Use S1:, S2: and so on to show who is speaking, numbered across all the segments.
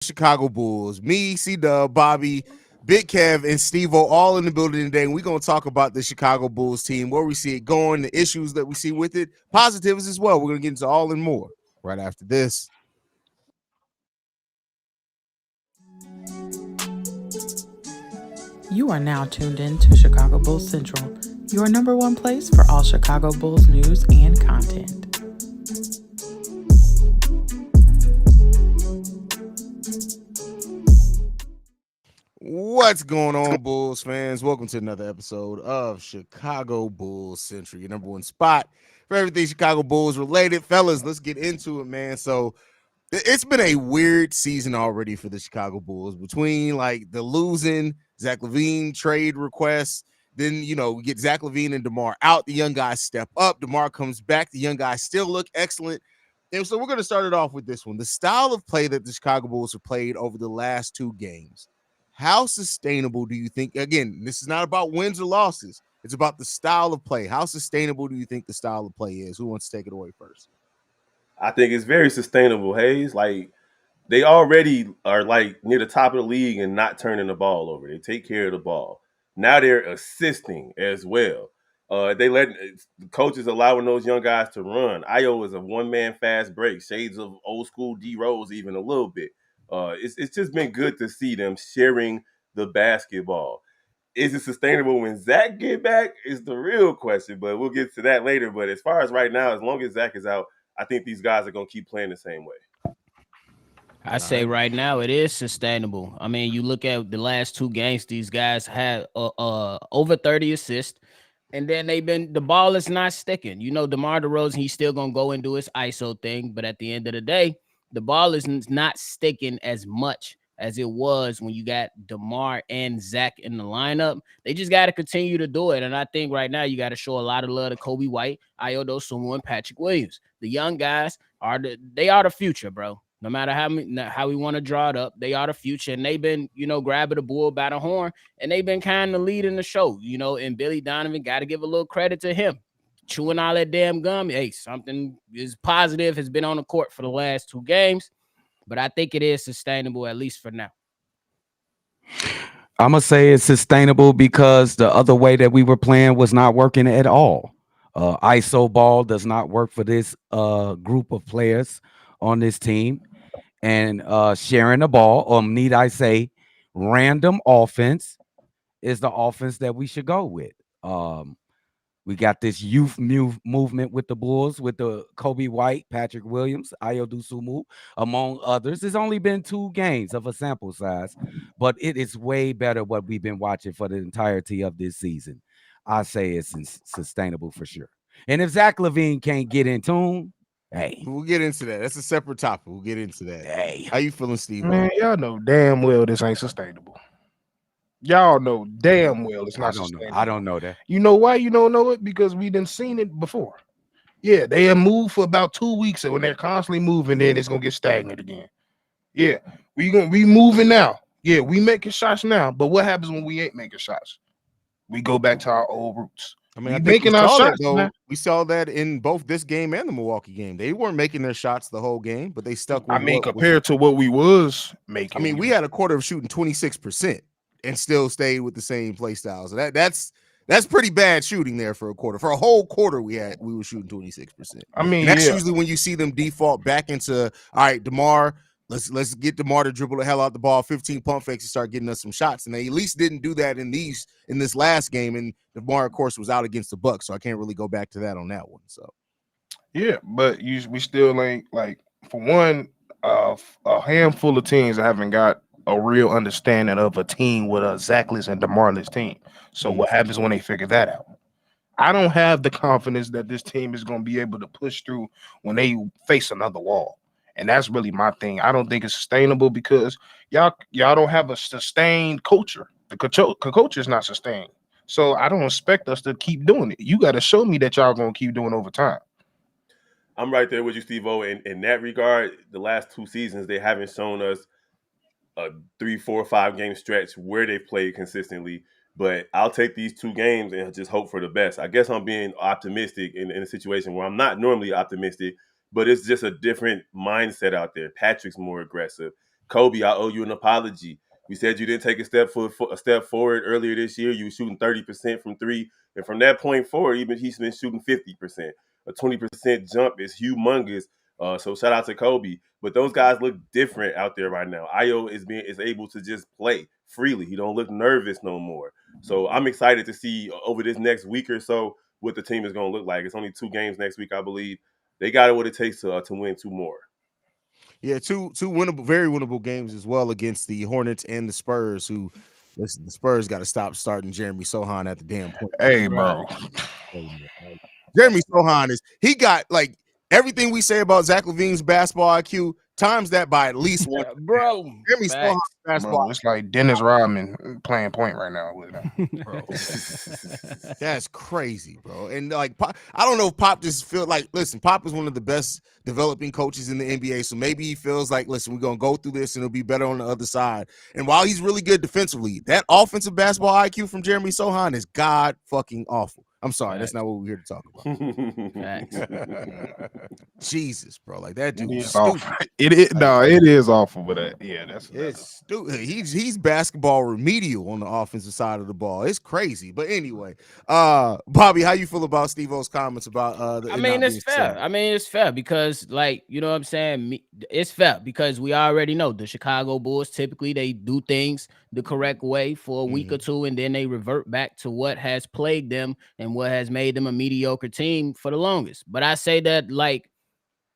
S1: Chicago Bulls. Me, C-Dub, Bobby, Big Kev, and Steve-O all in the building today. And we're going to talk about the Chicago Bulls team, where we see it going, the issues that we see with it, positives as well. We're going to get into all and more right after this.
S2: You are now tuned in to Chicago Bulls Central, your number one place for all Chicago Bulls news and content.
S1: What's going on, Bulls fans? Welcome to another episode of Chicago Bulls Central, your number one spot for everything Chicago Bulls related. Fellas, let's get into it, man. So it's been a weird season already for the Chicago Bulls, between like the losing Zach LaVine trade requests. Then, we get Zach LaVine and DeMar out. The young guys step up. DeMar comes back. The young guys still look excellent. And so we're going to start it off with this one. The style of play that the Chicago Bulls have played over the last two games. How sustainable do you think? Again, this is not about wins or losses. It's about the style of play. How sustainable do you think the style of play is? Who wants to take it away first?
S3: I think it's very sustainable, Haize. Like, they already are like near the top of the league and not turning the ball over. They take care of the ball. Now they're assisting as well. They let the coaches allowing those young guys to run. Io is a one-man fast break, shades of old school D Rose even a little bit. It's just been good to see them sharing the basketball. Is it sustainable when Zach get back is the real question, but we'll get to that later. But as far as right now, as long as Zach is out, I think these guys are going to keep playing the same way.
S4: I say right now it is sustainable. I mean, you look at the last two games; these guys had over 30 assists, and then the ball is not sticking. DeMar DeRozan, he's still gonna go and do his ISO thing, but at the end of the day, the ball is not sticking as much as it was when you got DeMar and Zach in the lineup. They just got to continue to do it, and I think right now you got to show a lot of love to Kobe White, Ayo Dosunmu, and Patrick Williams. The young guys are the future, bro. No matter how we want to draw it up, they are the future, and they've been, grabbing the bull by the horn, and they've been kind of leading the show, and Billy Donovan, got to give a little credit to him. Chewing all that damn gum, hey, something is positive has been on the court for the last two games, but I think it is sustainable, at least for now.
S5: I'm going to say it's sustainable because the other way that we were playing was not working at all. ISO ball does not work for this group of players on this team. And sharing the ball, or need I say, random offense is the offense that we should go with. We got this youth movement with the Bulls, with the Kobe White, Patrick Williams, Ayo Dosunmu, among others. It's only been 2 games of a sample size, but it is way better what we've been watching for the entirety of this season. I say it's sustainable for sure. And if Zach LaVine can't get in tune, hey,
S1: we'll get into that. That's a separate topic. We'll get into that.
S5: Hey,
S1: how you feeling, Steve?
S6: Man, y'all know damn well this ain't sustainable. Y'all know damn well it's not sustainable.
S5: I don't know that.
S6: You know why you don't know it? Because we done seen it before. Yeah, they have moved for about 2 weeks, and when they're constantly moving, then it's gonna get stagnant again. Yeah, we moving now. Yeah, we making shots now. But what happens when we ain't making shots? We go back to our old roots.
S1: I mean, I think making our shots. Though, we saw that in both this game and the Milwaukee game. They weren't making their shots the whole game, but they stuck with
S6: compared to what we was making.
S1: I mean, we had a quarter of shooting 26% and still stayed with the same play styles. So that's pretty bad shooting there for a quarter. For a whole quarter, we were shooting 26%.
S6: I mean,
S1: and that's usually when you see them default back into, all right, DeMar, let's get DeMar to dribble the hell out the ball, 15 pump fakes and start getting us some shots. And they at least didn't do that in this last game. And DeMar, of course, was out against the Bucks, so I can't really go back to that on that one. So
S6: yeah, but we still ain't, like, for one, a handful of teams that haven't got a real understanding of a team with a Zachless and DeMarless team. So what happens when they figure that out? I don't have the confidence that this team is going to be able to push through when they face another wall. And that's really my thing. I don't think it's sustainable because y'all don't have a sustained culture. The culture is not sustained. So I don't expect us to keep doing it. You got to show me that y'all going to keep doing over time.
S3: I'm right there with you, Steve-O. In that regard, the last 2 seasons, they haven't shown us a 3, 4, 5 game stretch where they've played consistently. But I'll take these 2 games and just hope for the best. I guess I'm being optimistic in a situation where I'm not normally optimistic, but it's just a different mindset out there. Patrick's more aggressive. Kobe, I owe you an apology. We said you didn't take a step forward earlier this year. You were shooting 30% from three, and from that point forward, even he's been shooting 50%. A 20% jump is humongous. So shout out to Kobe. But those guys look different out there right now. Io is able to just play freely. He don't look nervous no more. So I'm excited to see over this next week or so what the team is going to look like. It's only 2 games next week, I believe. They got what it takes to win 2 more.
S1: Yeah, two winnable, very winnable games as well against the Hornets and the Spurs. Who, listen, the Spurs got to stop starting Jeremy Sohan at the damn point.
S6: Hey, bro.
S1: Jeremy Sohan he got like everything we say about Zach LaVine's basketball IQ times that by at least one.
S4: Bro,
S1: Jeremy Sohan basketball.
S6: Bro, it's like Dennis Rodman playing point right now with him, bro.
S1: That's crazy, bro. And like, Pop, I don't know if Pop just feel like, listen, Pop is one of the best developing coaches in the NBA. So maybe he feels like, listen, we're going to go through this and it'll be better on the other side. And while he's really good defensively, that offensive basketball IQ from Jeremy Sohan is god fucking awful. I'm sorry, that's not what we're here to talk about. Jesus, bro, like that dude is stupid.
S6: It is awful, but that's
S1: stupid. He's basketball remedial on the offensive side of the ball. It's crazy, but anyway, Bobby, how you feel about Steve-O's comments about
S4: I mean, it's fair. I mean, it's fair because, like, you know what I'm saying? It's fair because we already know the Chicago Bulls typically they do things the correct way for a week or two, and then they revert back to what has plagued them and what has made them a mediocre team for the longest. But I say that, like,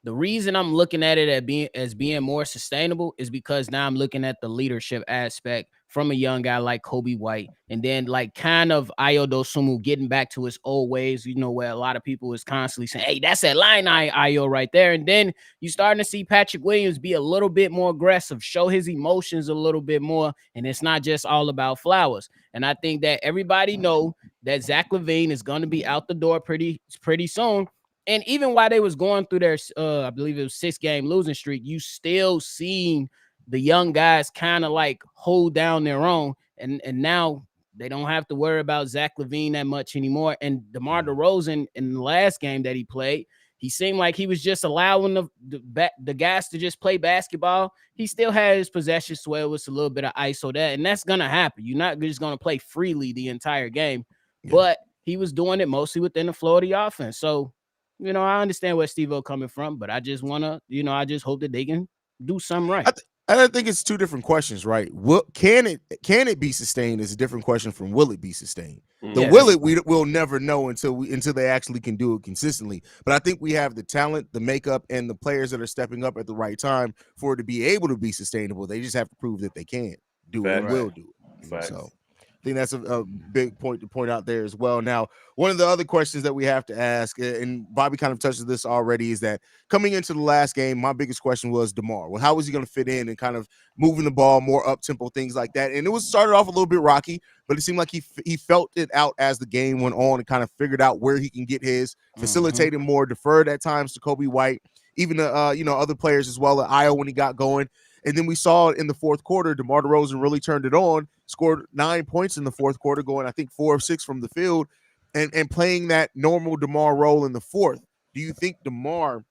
S4: the reason I'm looking at it as being more sustainable is because now I'm looking at the leadership aspect from a young guy like Kobe White, and then like kind of Ayo Dosunmu getting back to his old ways, you know, where a lot of people is constantly saying, hey, that's that line Ayo right there. And then you starting to see Patrick Williams be a little bit more aggressive, show his emotions a little bit more, and it's not just all about flowers. And I think that everybody know that Zach LaVine is going to be out the door pretty soon. And even while they was going through their, I believe it was 6-game losing streak, you still seen the young guys kind of like hold down their own. And now they don't have to worry about Zach LaVine that much anymore. And DeMar DeRozan in the last game that he played, he seemed like he was just allowing the guys to just play basketball. He still had his possessions where it was a little bit of ISO that, and that's going to happen. You're not just going to play freely the entire game. Yeah. But he was doing it mostly within the flow of the offense. So, you know, I understand where Steve-O coming from, but I just want to, you know, I just hope that they can do something right.
S1: I think it's 2 different questions, right? Can it be sustained is a different question from will it be sustained. We'll never know until they actually can do it consistently. But I think we have the talent, the makeup, and the players that are stepping up at the right time for it to be able to be sustainable. They just have to prove that they can do it and will do it. So I think that's a big point to point out there as well. Now, one of the other questions that we have to ask, and Bobby kind of touched this already, is that coming into the last game, my biggest question was DeMar. Well, how was he going to fit in and kind of moving the ball more up-tempo, things like that? And it was started off a little bit rocky, but it seemed like he felt it out as the game went on and kind of figured out where he can get his, facilitated more, deferred at times to Kobe White, even other players as well at Iowa when he got going. And then we saw it in the fourth quarter. DeMar DeRozan really turned it on, scored 9 points in the fourth quarter, going, I think, 4 of 6 from the field, and playing that normal DeMar role in the fourth. Do you think DeMar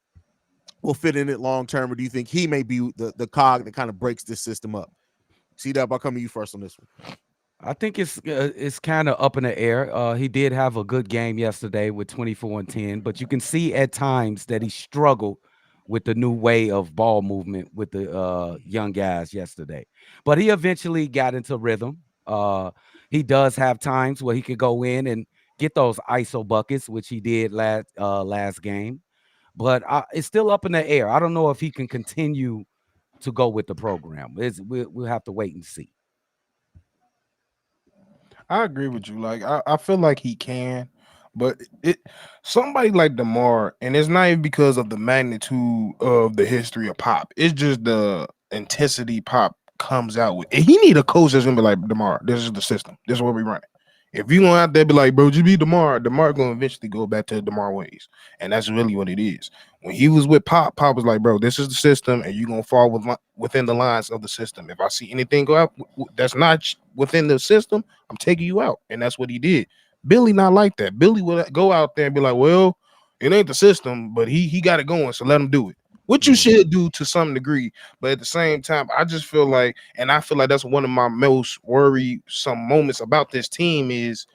S1: will fit in it long term, or do you think he may be the cog that kind of breaks this system up? C-Dub, I'll come to you first on this one.
S5: I think it's kind of up in the air. He did have a good game yesterday with 24 and 10, but you can see at times that he struggled with the new way of ball movement with the young guys yesterday. But he eventually got into rhythm. He does have times where he could go in and get those ISO buckets, which he did last game. But it's still up in the air. I don't know if he can continue to go with the program. We'll have to wait and see.
S6: I agree with you. Like, I feel like he can. But somebody like DeMar, and it's not even because of the magnitude of the history of Pop. It's just the intensity Pop comes out with. And he need a coach that's gonna be like, DeMar, this is the system. This is what we run. If you going out there be like, bro, you be DeMar gonna eventually go back to DeMar ways. And that's really what it is. When he was with Pop was like, bro, this is the system, and you're gonna fall within the lines of the system. If I see anything go out that's not within the system, I'm taking you out. And that's what he did. Billy not like that. Billy would go out there and be like, well, it ain't the system, but he got it going, so let him do it. which you should do to some degree. But at the same time, I just feel like, and I feel like that's one of my most worrisome moments about this team is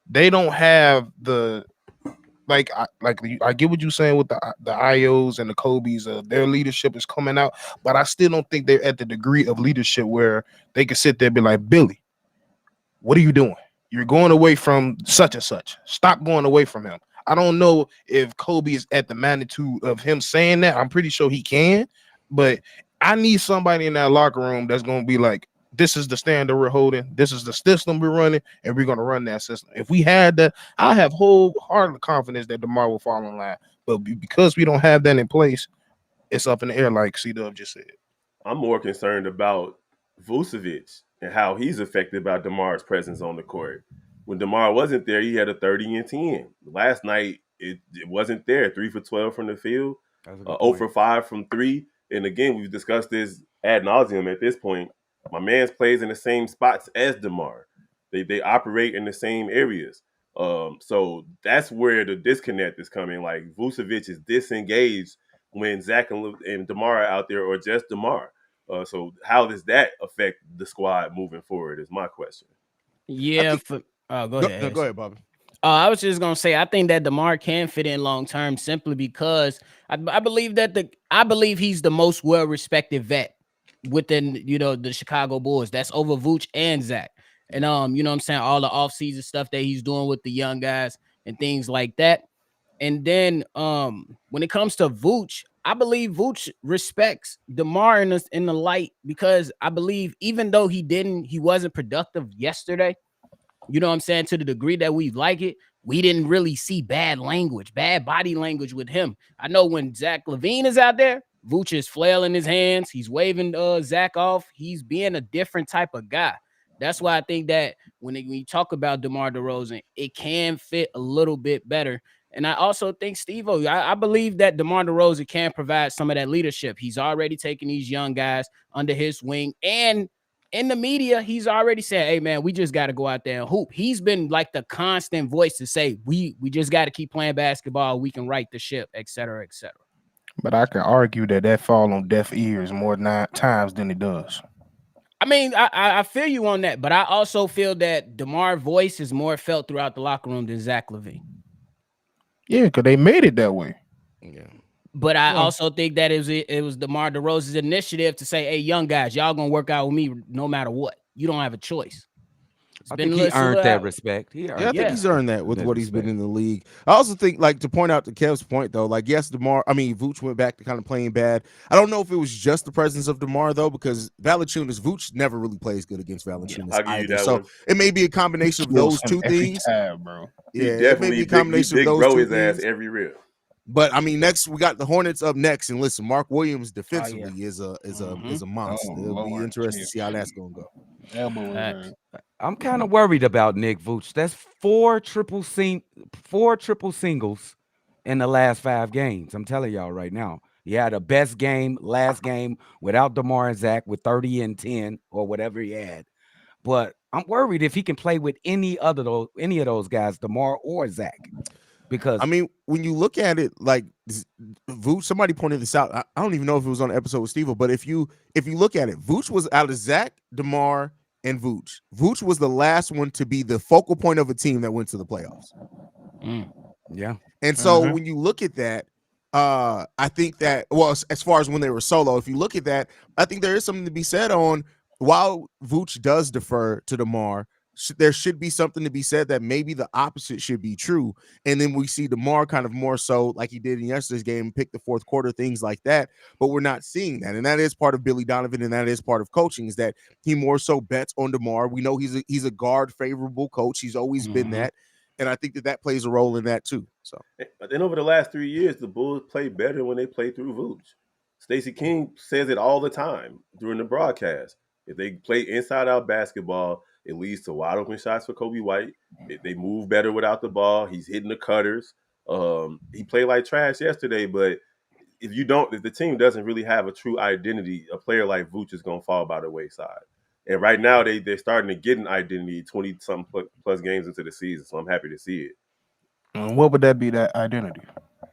S6: they don't have the I get what you're saying with the IOs and the Kobe's. Their leadership is coming out, but I still don't think they're at the degree of leadership where they can sit there and be like, Billy, what are you doing? You're going away from such and such. Stop going away from him. I don't know if Kobe is at the magnitude of him saying that. I'm pretty sure he can, but I need somebody in that locker room that's going to be like, this is the standard we're holding. This is the system we're running, and we're going to run that system. If we had that, I have wholehearted confidence that DeMar will fall in line. But because we don't have that in place, it's up in the air, like C-Dub just said.
S3: I'm more concerned about Vucevic and how he's affected by DeMar's presence on the court. When DeMar wasn't there, he had a 30 and 10. Last night, it wasn't there. 3 for 12 from the field, 0 for 5 from 3. And again, we've discussed this ad nauseum at this point. My man's plays in the same spots as DeMar. They operate in the same areas. So that's where the disconnect is coming. Like Vucevic is disengaged when Zach and DeMar are out there, or just DeMar. So how does that affect the squad moving forward is my question.
S4: Yeah. Go ahead.
S1: Go ahead, Bobby.
S4: I was just gonna say I think that DeMar can fit in long term simply because I believe that I believe he's the most well respected vet within the Chicago Bulls. That's over Vooch and Zach. And you know what I'm saying, all the offseason stuff that he's doing with the young guys and things like that. And then when it comes to Vooch, I believe Vooch respects DeMar in the light, because I believe even though he wasn't productive yesterday, you know what I'm saying, to the degree that we like it, we didn't really see bad body language with him. I know when Zach LaVine is out there, Vooch is flailing his hands. He's waving Zach off. He's being a different type of guy. That's why I think that when you talk about DeMar DeRozan, it can fit a little bit better. And I also think Steve-O, I believe that DeMar DeRozan can provide some of that leadership. He's already taking these young guys under his wing, and in the media, he's already said, hey, man, we just got to go out there and hoop. He's been like the constant voice to say, we just got to keep playing basketball. We can right the ship, et cetera, et cetera.
S6: But I can argue that fall on deaf ears more times than it does.
S4: I mean, I feel you on that, but I also feel that DeMar's voice is more felt throughout the locker room than Zach LaVine.
S6: Yeah, because they made it that way.
S1: Yeah.
S4: But I also think that it was DeMar DeRozan's initiative to say, hey, young guys, y'all going to work out with me no matter what. You don't have a choice.
S5: I think he earned that respect.
S1: I think he's earned that with what he's been in the league. I also think, like, to point out to Kev's point, though, like, yes, Vooch went back to kind of playing bad. I don't know if it was just the presence of DeMar, though, because Vooch never really plays good against Valanciunas either. So it may be a combination of those two things.
S6: Bro.
S3: Yeah, it may be a combination of those two things. Ass every reel.
S1: But I mean, next we got the Hornets up next, and listen, Mark Williams defensively is a monster. It'll be interesting to see how that's gonna go.
S5: I'm kind of worried about Nick Vooch. That's four triple singles in the last 5 games. I'm telling y'all right now. He had a best game last game without DeMar and Zach with 30 and 10 or whatever he had. But I'm worried if he can play with any of those guys, DeMar or Zach. Because
S1: I mean, when you look at it, like Vooch, somebody pointed this out. I don't even know if it was on the episode with Steve, but if you look at it, Vooch was out of Zach, DeMar, and Vooch. Vooch was the last one to be the focal point of a team that went to the playoffs.
S5: Yeah.
S1: And so when you look at that, I think that, well, as far as when they were solo, if you look at that, I think there is something to be said on, while Vooch does defer to DeMar, there should be something to be said that maybe the opposite should be true. And then we see DeMar kind of more so like he did in yesterday's game, pick the fourth quarter, things like that. But we're not seeing that. And that is part of Billy Donovan, and that is part of coaching, is that he more so bets on DeMar. We know he's a guard favorable coach. He's always been that. And I think that plays a role in that too. So,
S3: but then over the last 3 years, the Bulls play better when they play through Vooch. Stacey King says it all the time during the broadcast. If they play inside-out basketball, it leads to wide open shots for Kobe White. They move better without the ball. He's hitting the cutters. He played like trash yesterday, but if the team doesn't really have a true identity, a player like Vooch is going to fall by the wayside. And right now they're starting to get an identity 20-something plus games into the season, so I'm happy to see it.
S6: And what would that be, that identity?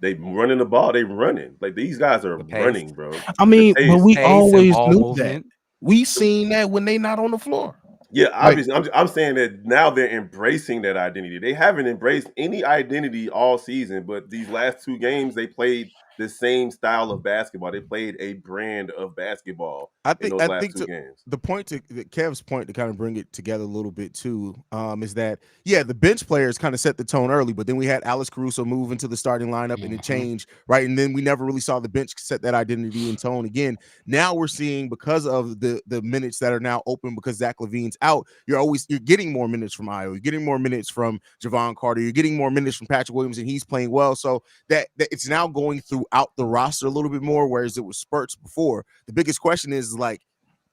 S3: They running the ball. They running. Like these guys are
S5: The pace.
S3: running, bro.
S6: I mean,
S3: The
S6: but
S3: pace.
S6: we
S5: Pace and
S6: always
S5: ball
S6: knew that.
S5: movement.
S6: We seen that when they not on the floor.
S3: Yeah,
S6: Like,
S3: obviously. I'm saying that now they're embracing that identity. They haven't embraced any identity all season, but these last 2 games they played the same style of basketball. They played a brand of basketball in those last 2 games.
S1: The point to Kev's point to kind of bring it together a little bit too is that the bench players kind of set the tone early, but then we had Alex Caruso move into the starting lineup and it changed, right? And then we never really saw the bench set that identity and tone again. Now we're seeing, because of the minutes that are now open because Zach LaVine's out, you're getting more minutes from Io, you're getting more minutes from Javon Carter, you're getting more minutes from Patrick Williams, and he's playing well. So that it's now going throughout the roster a little bit more, whereas it was spurts before. The biggest question is like,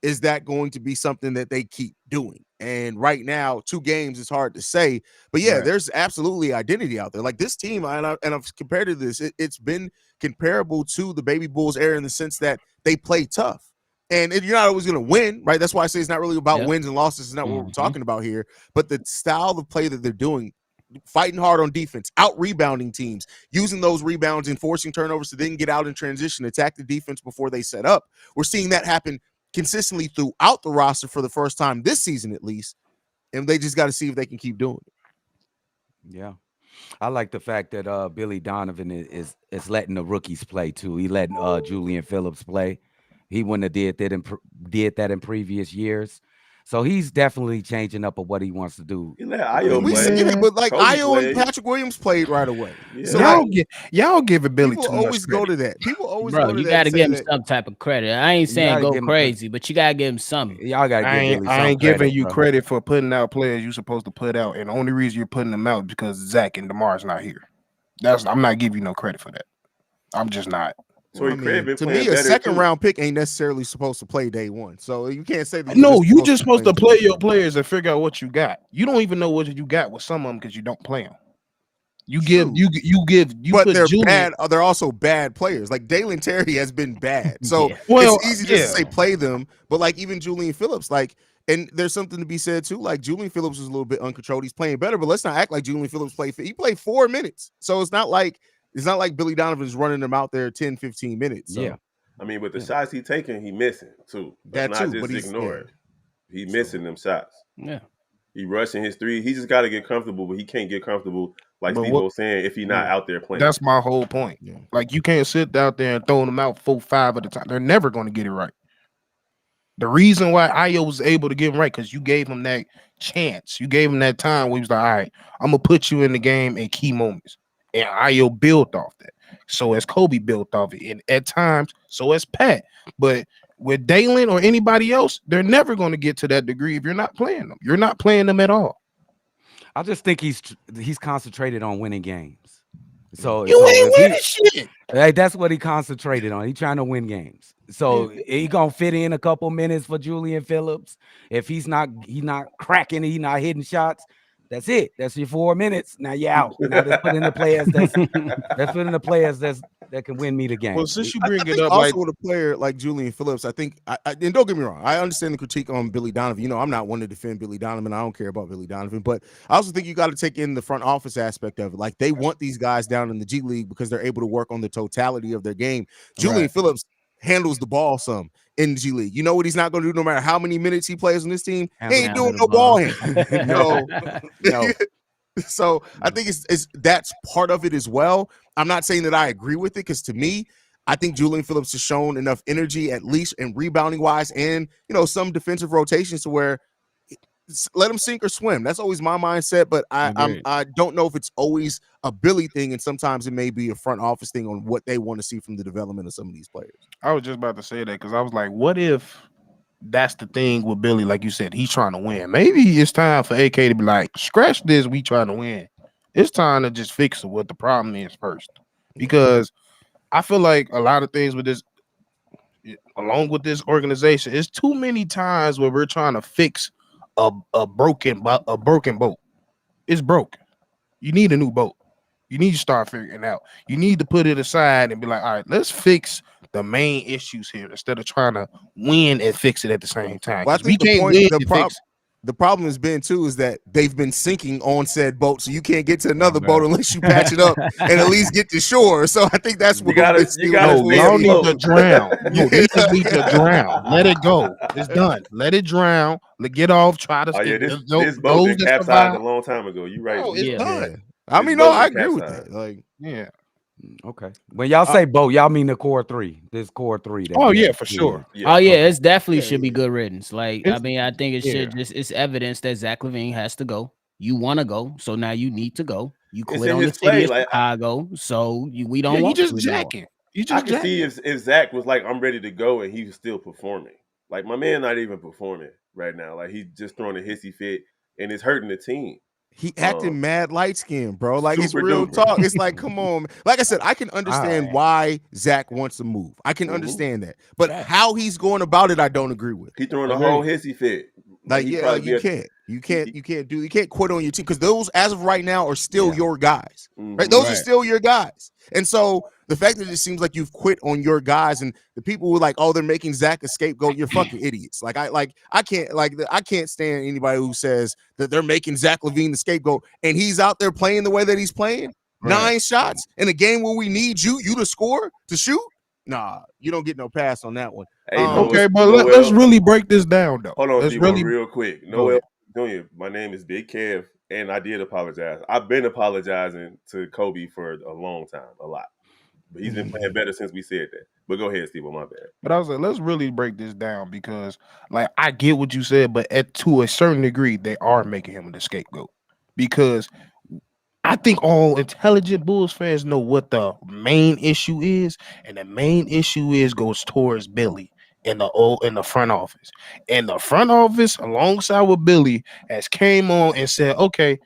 S1: is that going to be something that they keep doing? And right now, 2 games is hard to say, but there's absolutely identity out there. Like this team, and I've compared to this, it's been comparable to the Baby Bulls era in the sense that they play tough. And you're not always going to win, right? That's why I say it's not really about wins and losses. It's not what we're talking about here. But the style of play that they're doing, fighting hard on defense, out rebounding teams, using those rebounds and forcing turnovers to then get out in transition, attack the defense before they set up. We're seeing that happen consistently throughout the roster for the first time this season, at least. And they just got to see if they can keep doing it.
S5: Yeah. I like the fact that Billy Donovan is letting the rookies play too. He letting Julian Phillips play. He wouldn't have did that in previous years. So he's definitely changing up of what he wants to do.
S3: He let Io
S1: We
S3: play.
S1: seen it, but like
S3: Kobe
S1: Io and
S3: played.
S1: Patrick Williams played right away.
S3: Yeah.
S1: So
S6: y'all give it Billy
S1: people
S6: too much
S1: always go
S6: credit.
S1: to that. People always
S4: Bro,
S1: go to
S4: you
S1: that
S4: got to
S1: and say
S4: give him
S1: that-
S4: some type of credit. I ain't saying
S5: gotta
S4: go
S5: give him
S4: crazy, but you got to give him something.
S5: Y'all gotta
S6: I
S5: give
S6: ain't,
S5: Billy
S6: I
S5: some
S6: ain't giving
S5: credit,
S6: you
S5: bro.
S6: credit for putting out players you're supposed to put out, and the only reason you're putting them out is because Zach and DeMar's not here. I'm not giving you no credit for that. I'm just not.
S3: Torrey Craig been
S1: to
S3: playing
S1: me, a
S3: better,
S1: second
S3: too.
S1: round pick ain't necessarily supposed to play day one. So you can't say that.
S6: No, you just supposed to play your
S1: players.
S6: players and figure out what you got. You don't even know what you got with some of them because you don't play them. You
S1: True.
S6: but
S1: But they're
S6: Julian,
S1: bad. They're also bad players. Like Dalen Terry has been bad. So
S6: Well,
S1: it's easy just to say play them. But like even Julian Phillips, like, and there's something to be said too. Like Julian Phillips was a little bit uncontrolled. He's playing better, but let's not act like Julian Phillips played. He played 4 minutes. So it's not like Billy Donovan's running them out there 10, 15 minutes. So.
S5: Yeah.
S3: I mean, with the shots he taking, he missing too.
S1: That
S3: Let's not
S1: too,
S3: just
S1: but he's-
S3: ignore it. He missing them shots.
S4: Yeah.
S3: He rushing his 3. He just got to get comfortable, but he can't get comfortable like
S6: But
S3: Steve was saying if he's not out there playing.
S6: that's my whole point.
S1: Yeah.
S6: Like you can't sit out there and throw them out 4-5 at a time. They're never going to get it right. The reason why Io was able to get him right because you gave him that chance. You gave him that time where he was like, all right, I'm gonna put you in the game in key moments. And Io built off that. So as Kobe built off it. And at times, so as Pat. But with Dalen or anybody else, they're never going to get to that degree if you're not playing them. You're not playing them at all.
S5: I just think he's concentrated on winning games. So
S6: You ain't winning shit.
S5: Like, that's what he concentrated on. He trying to win games. So he gonna fit in a couple minutes for Julian Phillips. If he's not cracking, he's not hitting shots. That's it. That's your 4 minutes. Now you're out. Now let's put in the players that can win me the game.
S6: Well, since you bring
S1: I
S6: it
S1: think
S6: up,
S1: also
S6: like
S1: with a player like Julian Phillips, I think, and don't get me wrong, I understand the critique on Billy Donovan. You know, I'm not one to defend Billy Donovan. I don't care about Billy Donovan, but I also think you got to take in the front office aspect of it. Like they want these guys down in the G League because they're able to work on the totality of their game. Julian Phillips handles the ball some in the G League. You know what he's not going to do no matter how many minutes he plays on this team? He ain't doing no ball handling. No. So I think it's that's part of it as well. I'm not saying that I agree with it because to me, I think Julian Phillips has shown enough energy, at least in rebounding wise, and some defensive rotations to where let him sink or swim. That's always my mindset. But I don't know if it's always a Billy thing, and sometimes it may be a front office thing on what they want to see from the development of some of these players.
S6: I was just about to say that because I was like, what if that's the thing with Billy? Like you said, he's trying to win. Maybe it's time for AK to be like, scratch this, we trying to win. It's time to just fix what the problem is first. Because I feel like a lot of things with this, along with this organization, it's too many times where we're trying to fix a broken boat. It's broken. You need a new boat. You need to start figuring it out. You need to put it aside and be like, all right, let's fix the main issues here instead of trying to win and fix it at the same time.
S1: Well, I
S6: We
S1: think
S6: can't win and fix.
S1: the problem has been too is that they've been sinking on said boat, so you can't get to another boat unless you patch it up and at least get to shore. So I think that's what
S3: gotta
S6: No,
S3: stay
S6: y'all need to
S3: afloat.
S6: drown. No, they just need to drown. Let it go. It's done. Let it drown. Let get off. Try to
S3: Oh yeah,
S6: stay.
S3: this boat that capsized a long time ago. You right.
S6: No, it's
S4: Yeah.
S6: done.
S1: I
S3: This
S1: mean,
S3: boat
S1: no, I
S3: that
S1: agree with
S3: capsized.
S1: that. Like,
S6: Yeah.
S5: Okay. When y'all say boat, y'all mean the core three. This core three. That
S6: Oh
S5: we
S6: yeah,
S5: have.
S6: for sure.
S4: Oh yeah,
S5: Okay.
S4: it's definitely
S1: Yeah,
S4: should be
S1: yeah.
S4: good riddance. Like, I
S6: It's-
S4: mean, I think it should
S6: yeah.
S4: it's evidence that Zach LaVine has to go. You want to go, so now you need to go. You
S3: It's
S4: quit
S3: in
S4: on the
S3: his
S4: city
S3: play,
S4: of
S3: like,
S4: Chicago, so we don't
S6: Yeah, you
S4: want
S6: just
S4: you anymore.
S6: jacking. You
S3: I
S6: just
S3: can see
S6: jacking.
S3: if Zach was like, I'm ready to go, and he was still performing. Like my man, not even performing right now. Like he's just throwing a hissy fit, and it's hurting the team.
S1: he acting mad light skinned, bro. Like it's
S3: Super
S1: real
S3: duper.
S1: talk. It's like, come on, man. Like I said, I can understand why Zach wants to move. I can understand that, but how he's going about it, I don't agree with.
S3: He throwing a whole hissy fit.
S1: Like,
S3: he
S1: yeah,
S3: probably
S1: like you can't quit on your team because those, as of right now, are still your guys, right? Those are still your guys, and so the fact that it seems like you've quit on your guys, and the people who are like, oh, they're making Zach a scapegoat, you're fucking idiots. I can't stand anybody who says that they're making Zach LaVine the scapegoat, and he's out there playing the way that he's playing, 9 shots in a game where we need you to score, to shoot. Nah, you don't get no pass on that one.
S3: Hey,
S6: Okay, but let's really break this down, though.
S3: Hold on,
S6: let's
S3: Steve-O,
S6: really
S3: real quick. Noel Jr., my name is Big Kev, and I did apologize. I've been apologizing to Kobe for a long time, a lot. But he's been playing better since we said that. But go ahead, Steve-O, my bad.
S6: But I was like, let's really break this down because, like, I get what you said, but to a certain degree, they are making him the scapegoat because I think all intelligent Bulls fans know what the main issue is, and the main issue goes towards Billy in the front office. And the front office, alongside with Billy, has came on and said, "Okay,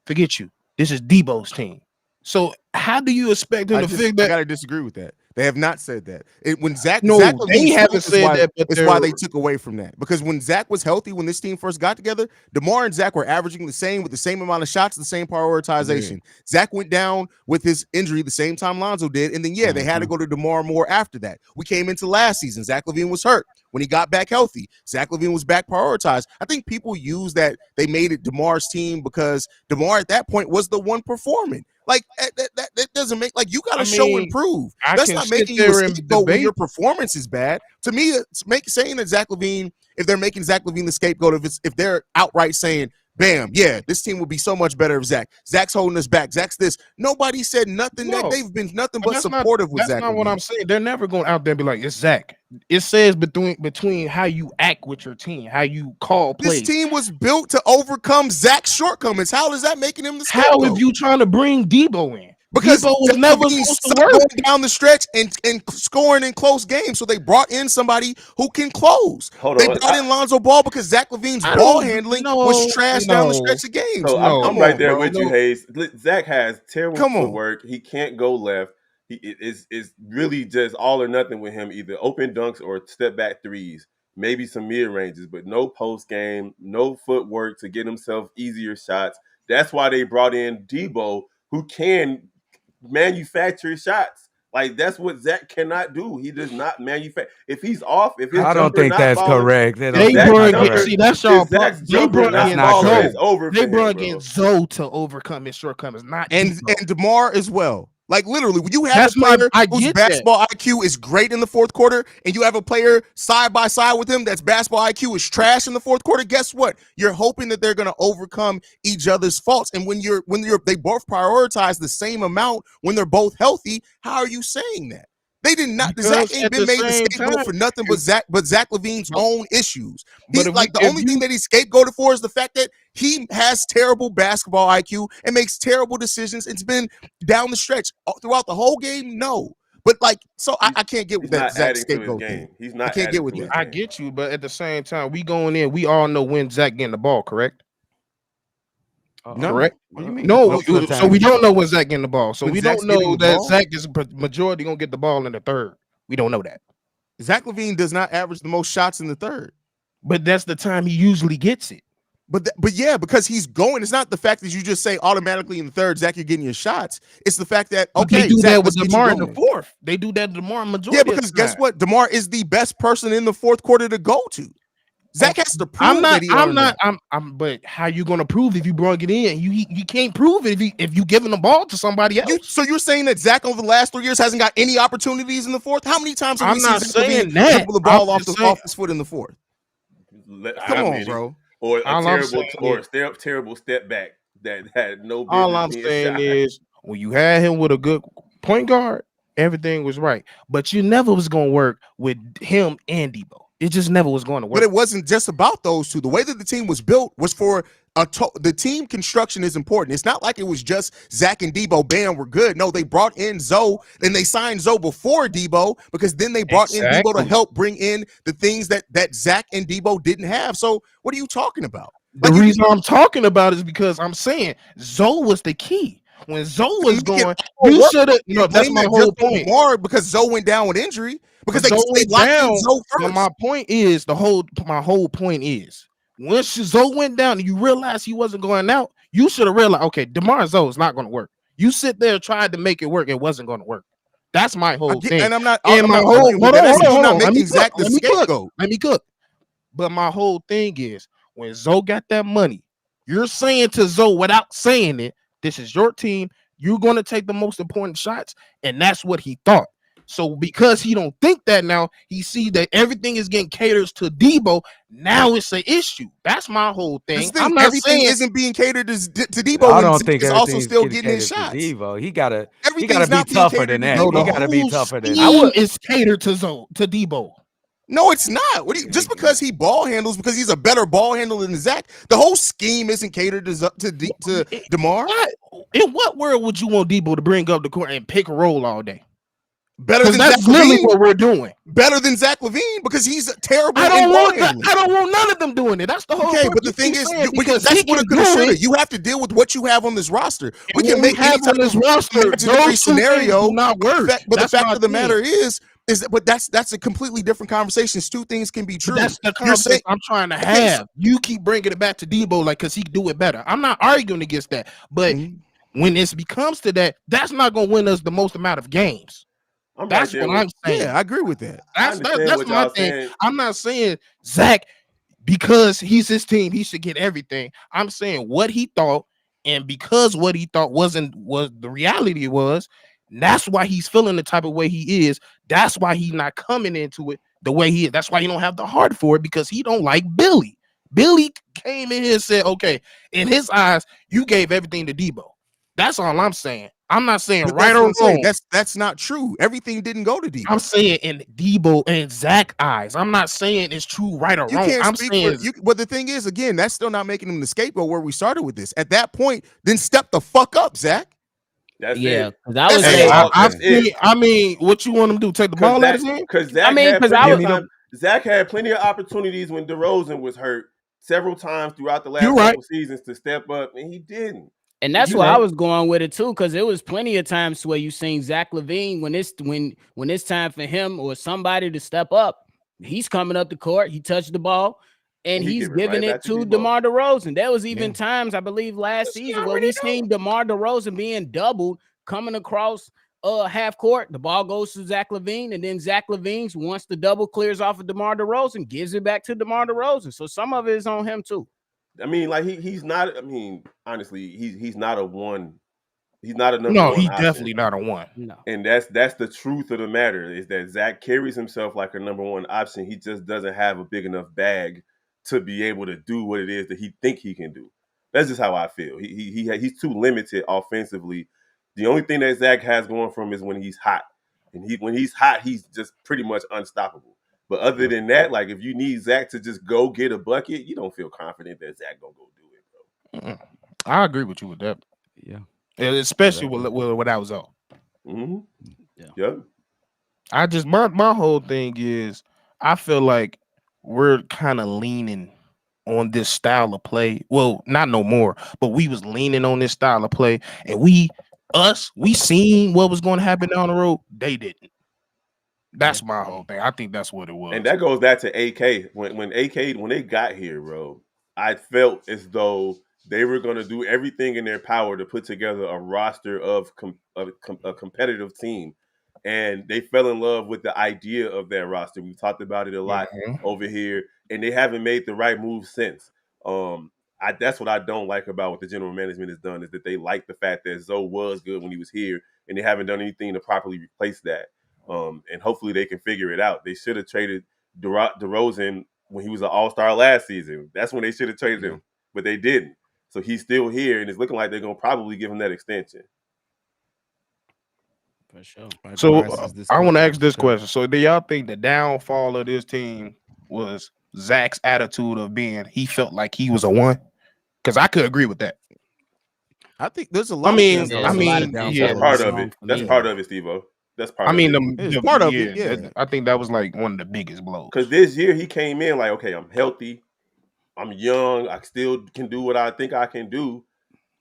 S6: forget you. This is Debo's team." So how do you expect him to figure that?
S1: I gotta disagree with that. They have not said that. When Zach,
S6: No,
S1: Zach
S6: they haven't said that, but
S1: it's why they took away from that. Because when Zach was healthy, when this team first got together, DeMar and Zach were averaging the same with the same amount of shots, the same prioritization. Zach went down with his injury the same time Lonzo did, and then they had to go to DeMar more after that. We came into last season. Zach LaVine was hurt. When he got back healthy, Zach LaVine was back prioritized. I think people use that they made it DeMar's team because DeMar at that point was the one performing. Like that doesn't make, like, you got to show and prove. That's not making you a scapegoat when your performance is bad. To me, it's saying that Zach LaVine, if they're making Zach LaVine the scapegoat, if they're outright saying, bam, yeah, this team would be so much better if Zach's holding us back. Zach's this. Nobody said nothing. That they've been nothing but supportive with Zach.
S6: That's not what I'm saying. They're never going out there and be like, it's Zach. It says between how you act with your team, how you call plays.
S1: This team was built to overcome Zach's shortcomings. How is that making him the scapegoat?
S6: How if you trying to bring Debo in?
S1: Because
S6: Debo was never supposed to work
S1: going down the stretch and scoring in close games. So they brought in somebody who can close. They brought in Lonzo Ball because Zach LaVine's ball handling was trash down the stretch of games.
S3: So I'm right there with you, Haize. Zach has terrible footwork. He can't go left. It's really just all or nothing with him, either open dunks or step back threes, maybe some mid ranges, but no post game, no footwork to get himself easier shots. That's why they brought in Debo, who can manufacture shots. Like, that's what Zach cannot do. He does not manufacture. If he's off, if his
S5: I don't think that's correct.
S6: See, that's y'all.
S3: They brought
S6: in Zoe to overcome his shortcomings, not
S1: and DeMar as well. Like, literally, when you have a player whose basketball IQ is great in the fourth quarter, and you have a player side by side with him that's basketball IQ is trash in the fourth quarter, guess what? You're hoping that they're going to overcome each other's faults. And when they both prioritize the same amount when they're both healthy, how are you saying that? They did not. Zach ain't been made the scapegoat for nothing but Zach LaVine's own issues. He's like, the only thing that he's scapegoated for is the fact that he has terrible basketball IQ and makes terrible decisions. It's been down the stretch throughout the whole game. No, but like, so I can't get with that Zach scapegoat thing.
S3: He's not.
S1: I can't get with that.
S6: I get you, but at the same time, we going in. We all know when Zach getting the ball, correct?
S1: No.
S6: Correct.
S5: What do you mean?
S6: No, so we don't know when Zach getting the ball. So we don't know that
S1: ball?
S6: Zach is majority gonna get the ball in the third. We don't know that.
S1: Zach LaVine does not average the most shots in the third,
S6: but that's the time he usually gets it.
S1: But yeah, because he's going. It's not the fact that you just say automatically in the third, Zach, you're getting your shots. It's the fact that
S6: they do
S1: Zach,
S6: that with DeMar in the fourth. They do that to DeMar majority.
S1: Yeah, because guess what? DeMar is the best person in the fourth quarter to go to. Zach has to prove that he earned that.
S6: But how you gonna prove if you brought it in? You can't prove it if you giving the ball to somebody else.
S1: So you're saying that Zach over the last 3 years hasn't got any opportunities in the fourth? How many times have we
S6: I'm
S1: seen
S6: not
S1: Zach
S6: saying
S1: LaVine
S6: that.
S1: dribble the
S6: I'm
S1: ball
S6: just saying-
S1: off his foot in the fourth?
S3: How
S1: Come on,
S3: many?
S1: bro.
S3: Or a
S6: All I'm
S3: terrible
S6: saying
S3: or
S6: is-
S3: a terrible step back that had no
S6: All
S3: business
S6: I'm
S3: being
S6: saying
S3: shot.
S6: is when you had him with a good point guard, everything was right. But you never was gonna work with him and Debo. It just never was going to work.
S1: But it wasn't just about those two. The way that the team was built was for the team construction is important. It's not like it was just Zach and Debo. Bam, we're good. No, they brought in Zoe and they signed Zoe before Debo because then they brought in Debo to help bring in the things that Zach and Debo didn't have. So what are you talking about?
S6: The reason I'm talking about is because I'm saying Zoe was the key. When Zoe was going, you should have. No, that's my whole point.
S1: DeMar because Zoe went down with injury because they locked in Zoe first.
S6: But my point is my whole point is once Zoe went down and you realize he wasn't going out, you should have realized, okay, DeMar Zoe is not going to work. You sit there tried to make it work, it wasn't going to work. That's my whole thing.
S1: And I'm not.
S6: And my
S1: whole
S6: hold on.
S1: Not making Zach the scapegoat.
S6: Let me cook. But my whole thing is when Zoe got that money, you're saying to Zoe without saying it, this is your team. You're going to take the most important shots, and that's what he thought. So because he don't think that now, he see that everything is getting catered to Debo. Now it's an issue. That's my whole thing. I'm not
S1: everything
S6: saying
S1: isn't being catered to Debo.
S5: I don't think
S1: he's also still getting his shots.
S5: Debo. He gotta be
S1: not
S5: tougher than that.
S6: No,
S5: He gotta be tougher than
S6: that. Is catered to Debo.
S1: No, it's not. Just because he ball handles, because he's a better ball handler than Zach, the whole scheme isn't catered to DeMar.
S6: In what world would you want Debo to bring up the court and pick a roll all day?
S1: Better than
S6: that's
S1: Zach
S6: literally
S1: LaVine.
S6: What we're doing.
S1: Better than Zach LaVine because he's terrible.
S6: I don't want none of them doing it. That's the whole.
S1: Okay, but the thing is, that's what it could have. You have to deal with what you have on this roster. We can make any type of imaginary scenario
S6: not work.
S1: But the fact of the matter is that's a completely different conversation. Two things can be true.
S6: But that's the conversation I'm trying to have. You keep bringing it back to Debo, like because he do it better. I'm not arguing against that, but when it becomes to that, that's not going to win us the most amount of games. That's what I'm saying.
S1: Yeah, I agree with that.
S6: That's my thing. I'm not saying Zach because he's his team, he should get everything. I'm saying what he thought, and because what he thought was the reality was. That's why he's feeling the type of way he is. That's why he's not coming into it the way he is. That's why he don't have the heart for it because he don't like Billy. Billy came in here and said, okay, in his eyes, you gave everything to Debo. That's all I'm saying. I'm not saying right or wrong.
S1: That's not true. Everything didn't go to Debo.
S6: I'm saying in Debo and Zach eyes. I'm not saying it's true right or wrong. I'm saying
S1: but the thing is, again, that's still not making him the scapegoat where we started with this. At that point, then step the fuck up, Zach.
S3: That's
S4: yeah,
S3: it.
S4: because I was saying,
S6: I mean, what you want him to do? Take the ball out of his hand?
S3: Because Zach had plenty of opportunities when DeRozan was hurt several times throughout the last couple seasons to step up, and he didn't.
S4: And that's why I was going with it too, because it was plenty of times where you seen Zach LaVine when it's time for him or somebody to step up, he's coming up the court, he touched the ball, and he's giving it to DeMar DeRozan. There was even times, I believe, last season where we seen DeMar DeRozan being doubled coming across half court. The ball goes to Zach LaVine, and then Zach LaVine, once the double clears off of DeMar DeRozan, gives it back to DeMar DeRozan. So some of it is on him too.
S3: I mean, like he's not. I mean, honestly, he's not a one. He's not a number
S6: one.
S3: No,
S6: he's definitely not a one.
S4: No,
S3: and that's the truth of the matter is that Zach carries himself like a number one option. He just doesn't have a big enough bag to be able to do what it is that he think he can do. That's just how I feel. He's too limited offensively. The only thing that Zach has going for him is when he's hot, and when he's hot, he's just pretty much unstoppable. But other than that, like if you need Zach to just go get a bucket, you don't feel confident that Zach gonna go do it, bro.
S6: I agree with you with that.
S5: Yeah,
S6: especially with that was all.
S3: Mm-hmm. Yeah.
S6: I just my whole thing is I feel like we're kind of leaning on this style of play. Well, not no more, but we was leaning on this style of play, and we seen what was going to happen down the road. They didn't. That's my whole thing. I think that's what it was.
S3: And that goes back to AK. When they got here, bro, I felt as though they were going to do everything in their power to put together a roster of a competitive team and they fell in love with the idea of that roster. We've talked about it a lot over here, and they haven't made the right move since. That's what I don't like about what the general management has done, is that they like the fact that Zoe was good when he was here, and they haven't done anything to properly replace that. And hopefully they can figure it out. They should have traded DeRozan when he was an all-star last season. That's when they should have traded him, but they didn't. So he's still here, and it's looking like they're going to probably give him that extension.
S4: For sure.
S6: So I want to ask this question. So do y'all think the downfall of this team was Zach's attitude of being, he felt like he was a one? Because I could agree with that.
S1: I think there's a lot.
S3: That's part of it. That's part of it, Steve-O. That's part.
S6: I mean,
S3: of it.
S1: Part of it. Yeah,
S6: I think that was like one of the biggest blows.
S3: Because this year he came in like, okay, I'm healthy, I'm young, I still can do what I think I can do,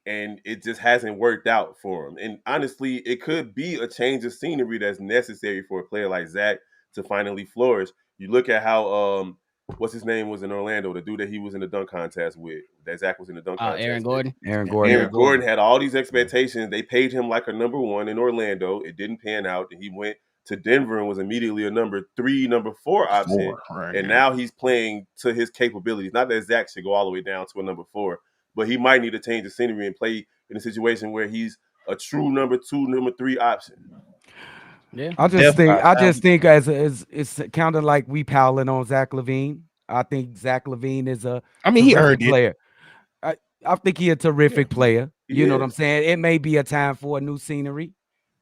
S3: and it just hasn't worked out for him. And honestly, it could be a change of scenery that's necessary for a player like Zach to finally flourish. You look at how what's his name was in Orlando, the dude that he was in the dunk contest with, that Zach was in the dunk contest.
S4: Aaron Gordon.
S5: Aaron Gordon
S3: had all these expectations. They paid him like a number one in Orlando. It didn't pan out, and he went to Denver and was immediately a number 3, number 4 option. And now he's playing to his capabilities. Not that Zach should go all the way down to a number 4, but he might need to change the scenery and play in a situation where he's a true number 2, number 3 option.
S4: Yeah,
S5: I just think as it's kind of like we piling on Zach LaVine. I think Zach LaVine is
S6: he earned
S5: player. I think he's a terrific player. You know what I'm saying? It may be a time for a new scenery.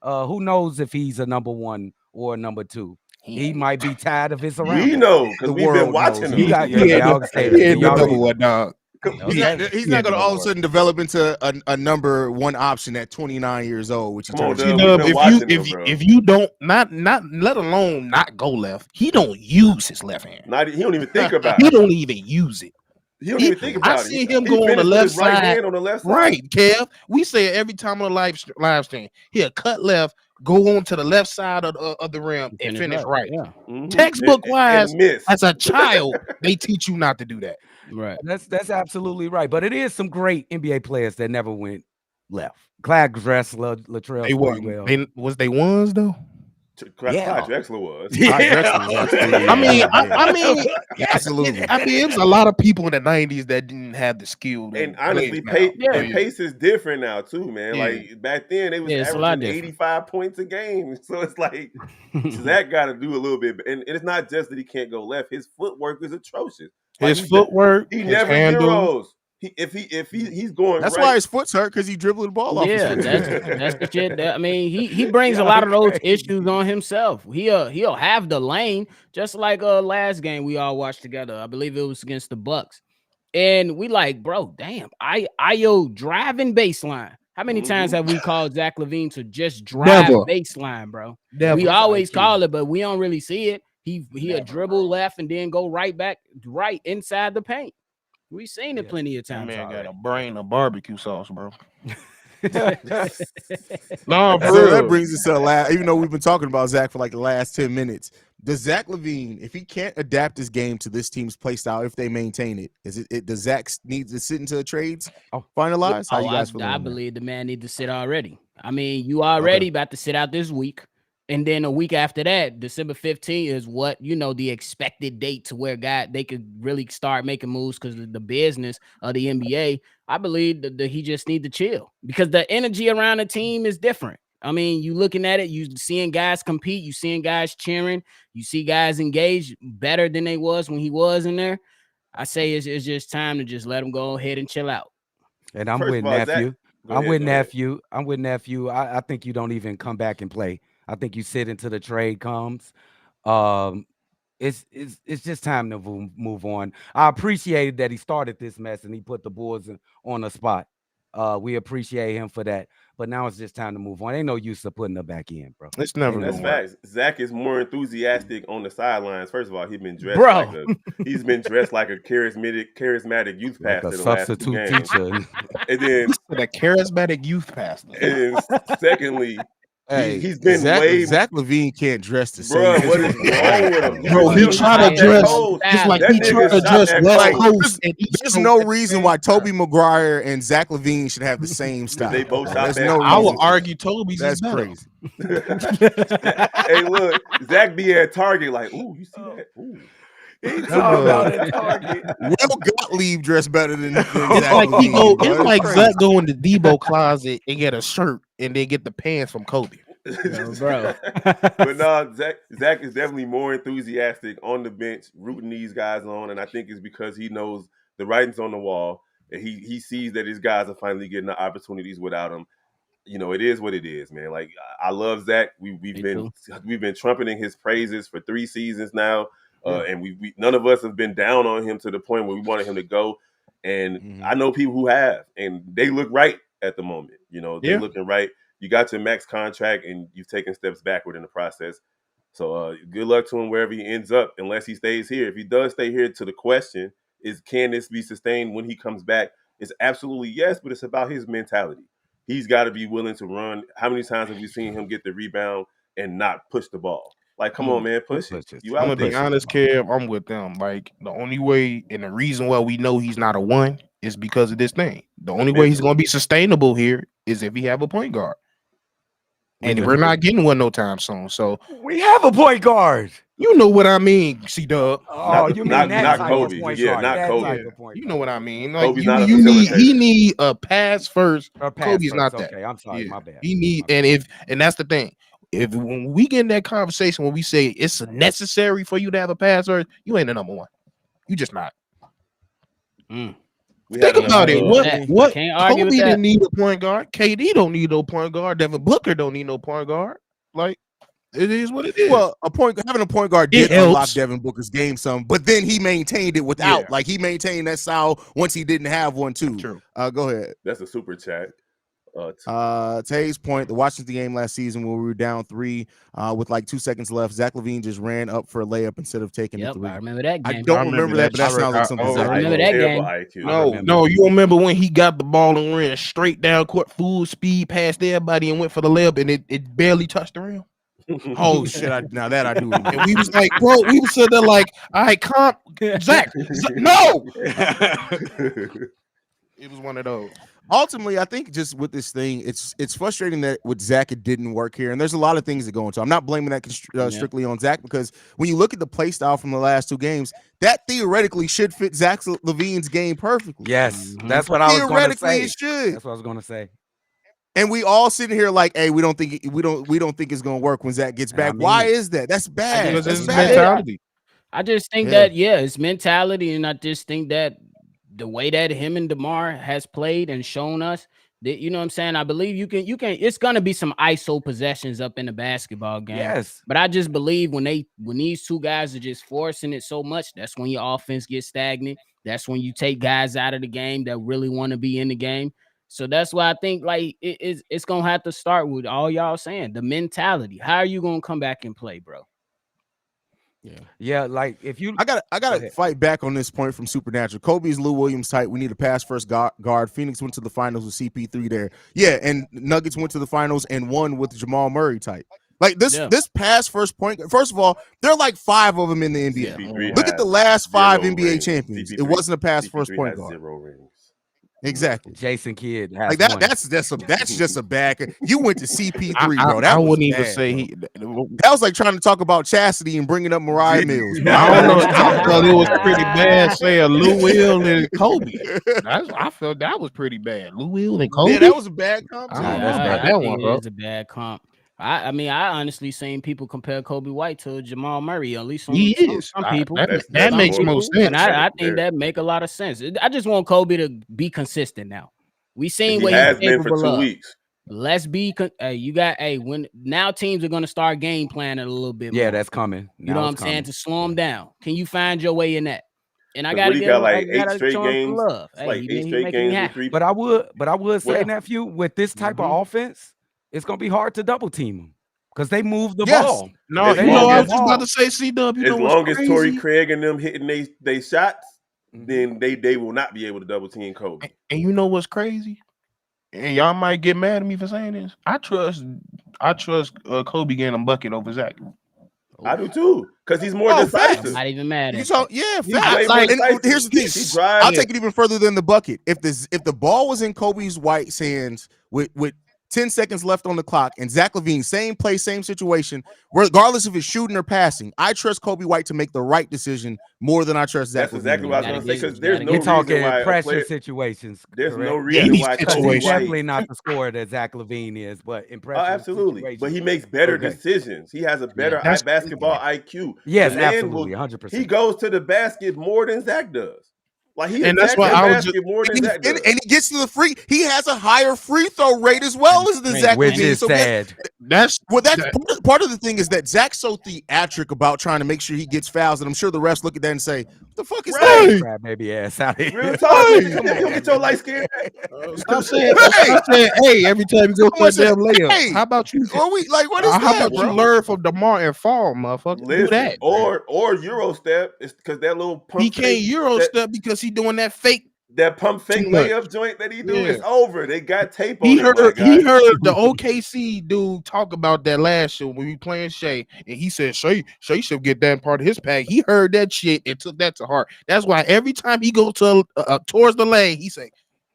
S5: Who knows if he's a number 1 or a number 2? He might be tired of his surroundings.
S3: We know because we've been watching him.
S1: He's not going to all of a sudden develop into a number 1 option at 29 years old, which
S6: if you don't not let alone not go left, he don't use his left hand.
S3: He don't even think about it.
S6: He don't even use it.
S3: He don't even think about it.
S6: I see him go on the left side.
S3: On the left side.
S6: Right, Kev. We say it every time on the live stream. He'll cut left, go on to the left side of the rim and finish right.
S4: Yeah.
S3: Mm-hmm.
S6: Textbook wise, as a child, they teach you not to do that.
S4: Right.
S5: That's absolutely right. But it is some great NBA players that never went left. Clyde Drexler, Latrell.
S6: They weren't. Was they ones though?
S3: Clyde Drexler was.
S6: I mean, absolutely. I mean, it was a lot of people in the 90s that didn't have the skill.
S3: And honestly, pace is different now too, man. Yeah. Like back then, they was averaging 85 points a game. So it's like Zach got to do a little bit. And it's not just that he can't go left. His footwork is atrocious.
S6: His footwork,
S3: he never heroes. If he's going,
S1: that's why his foot's hurt, because he dribbled the ball off.
S4: Yeah, that's the shit. I mean, he brings a lot of those issues on himself. He'll have the lane, just like last game we all watched together. I believe it was against the Bucks, and we like, bro, damn, Io driving baseline. How many times have we called Zach LaVine to just drive baseline, bro? Never. We always call it, but we don't really see it. He'll dribble left and then go right back right inside the paint. We've seen it plenty of times.
S6: Man got a brain of barbecue sauce, bro.
S1: No, bro. That brings us to the last. Even though we've been talking about Zach for like the last 10 minutes, does Zach LaVine, if he can't adapt his game to this team's play style, if they maintain it, does Zach need to sit into the trades finalized? How you guys feel?
S4: I believe the man needs to sit already. I mean, you already about to sit out this week. And then a week after that, December 15th is what, the expected date to where they could really start making moves because of the business of the NBA. I believe that he just need to chill because the energy around the team is different. I mean, you looking at it, you seeing guys compete, you seeing guys cheering, you see guys engaged better than they was when he was in there. I say it's just time to just let him go ahead and chill out. And I'm with nephew. I'm with nephew. I think you don't even come back and play. I think you sit until the trade comes. It's just time to move on. I appreciated that he started this mess and he put the Bulls on the spot. We appreciate him for that. But now it's just time to move on. Ain't no use of putting her back in, bro.
S6: It's never.
S3: That's facts. Zach is more enthusiastic on the sidelines. First of all, he's been dressed like a charismatic youth pastor.
S5: Like a substitute teacher.
S3: And then
S6: the charismatic youth pastor.
S3: And secondly,
S1: Hey,
S3: He's been
S1: Zach LaVine can't dress the
S3: bro.
S1: same.
S3: What is wrong with him?
S6: Bro, he
S3: Shot
S6: trying to
S3: that
S6: dress.
S3: cold.
S6: It's like
S3: That
S6: he trying
S3: nigga
S6: to
S3: shot
S6: dress
S3: that
S6: West
S3: cold.
S6: Coast and East
S1: There's
S6: Coast
S1: no
S6: at the
S1: reason
S6: same
S1: why
S6: time.
S1: Toby Maguire and Zach LaVine should have the same style.
S3: They both shot
S1: There's
S3: that
S1: no
S3: cold.
S6: I
S1: reason.
S6: would argue Toby's
S1: That's
S6: is better.
S1: crazy.
S3: Hey, look, Zach be at Target like, ooh, you see that? Ooh.
S5: He talking about
S6: boy.
S5: a Target.
S1: Will Gottlieb dress better than
S6: It's
S1: Zach
S6: like he
S1: LaVine,
S6: go.
S1: bro.
S6: It's
S1: That's
S6: like
S1: crazy.
S6: Zach go in the Debo closet and get a shirt and then get the pants from Kobe.
S4: Bro.
S3: But no, Zach is definitely more enthusiastic on the bench, rooting these guys on, and I think it's because he knows the writing's on the wall, and he sees that his guys are finally getting the opportunities without him. You know, it is what it is, man. Like I love Zach. We've been trumpeting his praises for 3 seasons now, and we none of us have been down on him to the point where we wanted him to go. And I know people who have, and they look right at the moment. You know, they're looking right. You got your max contract, and you've taken steps backward in the process. So good luck to him wherever he ends up, unless he stays here. If he does stay here, to the question is, can this be sustained when he comes back? It's absolutely yes, but it's about his mentality. He's got to be willing to run. How many times have we seen him get the rebound and not push the ball? Like, come on, man, push it. You
S6: I'm
S3: out
S6: gonna be
S3: there.
S6: honest, Kev. I'm with them. Like the only way and the reason why we know he's not a 1 is because of this thing. The only way he's gonna be sustainable here is if he have a point guard. And we're not getting one no time soon. So
S5: we have a point guard.
S6: You know what I mean, C-Dub.
S5: Oh, you mean that
S3: not
S5: type
S3: Kobe.
S5: of point
S3: Yeah,
S5: guard.
S3: not
S5: That
S3: Kobe.
S5: type of point
S6: You
S5: guard.
S6: know what I mean. Like
S3: Kobe's not a
S6: he need a pass first. Kobe's not that.
S5: Okay, I'm sorry, my bad.
S6: He need and that's the thing. If when we get in that conversation when we say it's necessary for you to have a pass first, you ain't the number 1. You just not. Think about it. What
S4: Can't argue
S6: Kobe
S4: with that.
S6: didn't need a point guard. KD don't need no point guard. Devin Booker don't need no point guard. Like it is what it is.
S1: Well, having a point guard did unlock Devin Booker's game some, but then he maintained it without.
S6: Yeah.
S1: Like he maintained that style once he didn't have one too.
S6: True.
S1: Go ahead.
S3: That's a super chat.
S1: To Haize point, the Washington game last season when we were down 3 with like 2 seconds left, Zach LaVine just ran up for a layup instead of taking the 3.
S4: I remember that game.
S1: I don't remember that, but that sounds like something.
S4: I remember that game.
S6: No, you remember when he got the ball and ran straight down court, full speed past everybody and went for the layup and it barely touched the rim.
S1: Oh shit! Now that I do.
S6: And we was like, bro, we was sitting there like, all right, Zach, no. It was one of those.
S1: Ultimately, I think just with this thing, it's frustrating that with Zach it didn't work here, and there's a lot of things that go into. I'm not blaming that strictly on Zach because when you look at the play style from the last 2 games, that theoretically should fit Zach LaVine's game perfectly.
S5: Yes, that's what I was going to say.
S1: It should.
S5: That's what I was going to say.
S1: And we all sitting here like, hey, we don't think it's gonna work when Zach gets back. Why is that? That's bad.
S6: Because
S1: That's
S6: it's
S1: bad.
S6: mentality.
S4: I just think that it's mentality, and I just think that the way that him and DeMar has played and shown us that, you know what I'm saying. I believe you can. It's gonna be some ISO possessions up in the basketball game.
S5: Yes,
S4: but I just believe when these 2 guys are just forcing it so much, that's when your offense gets stagnant. That's when you take guys out of the game that really want to be in the game. So that's why I think like it's gonna have to start with all y'all saying the mentality. How are you gonna come back and play, bro?
S5: Yeah. Like if you,
S1: I gotta fight back on this point from Supernatural. Kobe is Lou Williams type. We need a pass first guard. Phoenix went to the finals with CP3 there. Yeah, and Nuggets went to the finals and won with Jamal Murray type. Like this pass first point. First of all, there are like 5 of them in the NBA. Look at the last 5 NBA champions. It wasn't a pass first point guard.
S3: 0 rings.
S1: Exactly.
S5: Jason Kidd has
S1: like that.
S5: one.
S1: That's just a bad. You went to CP3, bro. That
S6: I
S1: was
S6: wouldn't
S1: bad,
S6: even say
S1: that was like trying to talk about chastity and bringing up Mariah Mills. Bro.
S6: I don't know. I thought it was pretty bad saying Lou Will and Kobe. I felt that was pretty bad. Lou Will and Kobe.
S1: Yeah, that was a bad comp.
S4: I think it is a bad comp. I mean, I honestly seen people compare Kobe White to Jamal Murray. At least some people.
S6: That makes most sense.
S4: And I think that make a lot of sense. I just want Kobe to be consistent now. We seen what
S3: he's
S4: he's capable
S3: for 2
S4: of.
S3: weeks.
S4: Let's be. When now teams are going to start game planning a little bit.
S5: Yeah,
S4: more.
S5: that's coming.
S4: You know what I'm saying? To slow him down. Can you find your way in that? And I
S3: got to
S4: get
S3: like 8 straight games.
S4: Love.
S3: Like 8 straight games.
S5: But I would say, nephew, with this type of offense, it's gonna be hard to double team them because they move the ball.
S6: No, I was just about to say, C-Dub.
S3: As long as Torrey Craig and them hitting they shots, then they will not be able to double team Kobe.
S6: And you know what's crazy? And y'all might get mad at me for saying this. I trust I trust Kobe getting a bucket over Zach.
S3: I do too, because he's more
S1: facts.
S3: decisive.
S4: I'm not even mad
S1: You
S4: at
S1: saw,
S4: that.
S1: yeah,
S3: He's
S1: facts.
S3: way more
S1: And
S3: decisive.
S1: here's the thing.
S3: He drives.
S1: I'll take it even further than the bucket. If the ball was in Kobe's White's hands with 10 seconds left on the clock, and Zach LaVine, same play, same situation, regardless if it's shooting or passing, I trust Kobe White to make the right decision more than I trust Zach
S3: That's
S1: LaVine.
S3: exactly what I was
S4: Gotta
S3: going to say,
S4: get-
S3: because
S4: you
S3: there's
S4: gotta
S3: no
S5: You're
S4: get-
S3: reason
S5: talking
S3: why a
S5: pressure
S3: player,
S5: situations.
S3: there's no
S5: correct?
S3: reason
S6: Any
S3: why
S5: Because
S3: Kobe
S5: he's
S6: situation.
S5: definitely
S3: White.
S5: not the scorer that Zach LaVine is, but in pressure
S3: Absolutely,
S5: situations.
S3: but he makes better
S5: Okay.
S3: decisions. He has a better
S6: That's-
S3: basketball IQ.
S5: Yes,
S3: The man
S5: absolutely,
S3: will-
S5: 100%.
S3: He goes to the basket more than Zach does. Like he
S6: And that's
S3: attacks
S6: why
S3: the
S6: I was
S3: basket more than
S1: And
S3: Zach does.
S1: he gets to the free. He has a higher free throw rate as well as the Zach
S5: Which
S1: LaVine.
S5: is
S1: So
S5: sad.
S6: That's
S1: part of the thing is that Zach's so theatric about trying to make sure he gets fouls, and I'm sure the refs look at that and say, "What the fuck is
S3: Right.
S1: that?"
S5: Crab baby ass out here.
S3: Real talk. Come on, get your light skin.
S6: Stop saying. Stop saying. Hey, every time you go for a
S1: Someone said,
S6: damn layup.
S1: "Hey,
S6: How about you?
S1: What is
S6: How
S1: that,
S6: about
S1: bro?"
S6: you learn from DeMar and fall, motherfucker? Do
S3: Listen,
S6: that.
S3: or Euro step is because that little pump
S6: He can't
S3: fake,
S6: Euro
S3: that,
S6: step because he doing that fake.
S3: that pump fake
S6: Too much.
S3: layup joint that he do
S6: Yeah.
S3: is over. They got tape on
S6: He
S3: it, my
S6: heard
S3: guy.
S6: the OKC dude talk about that last year when we playing Shea, and he said Shea should get that part of his pack. He heard that shit and took that to heart. That's why every time he goes to towards the lane, he say,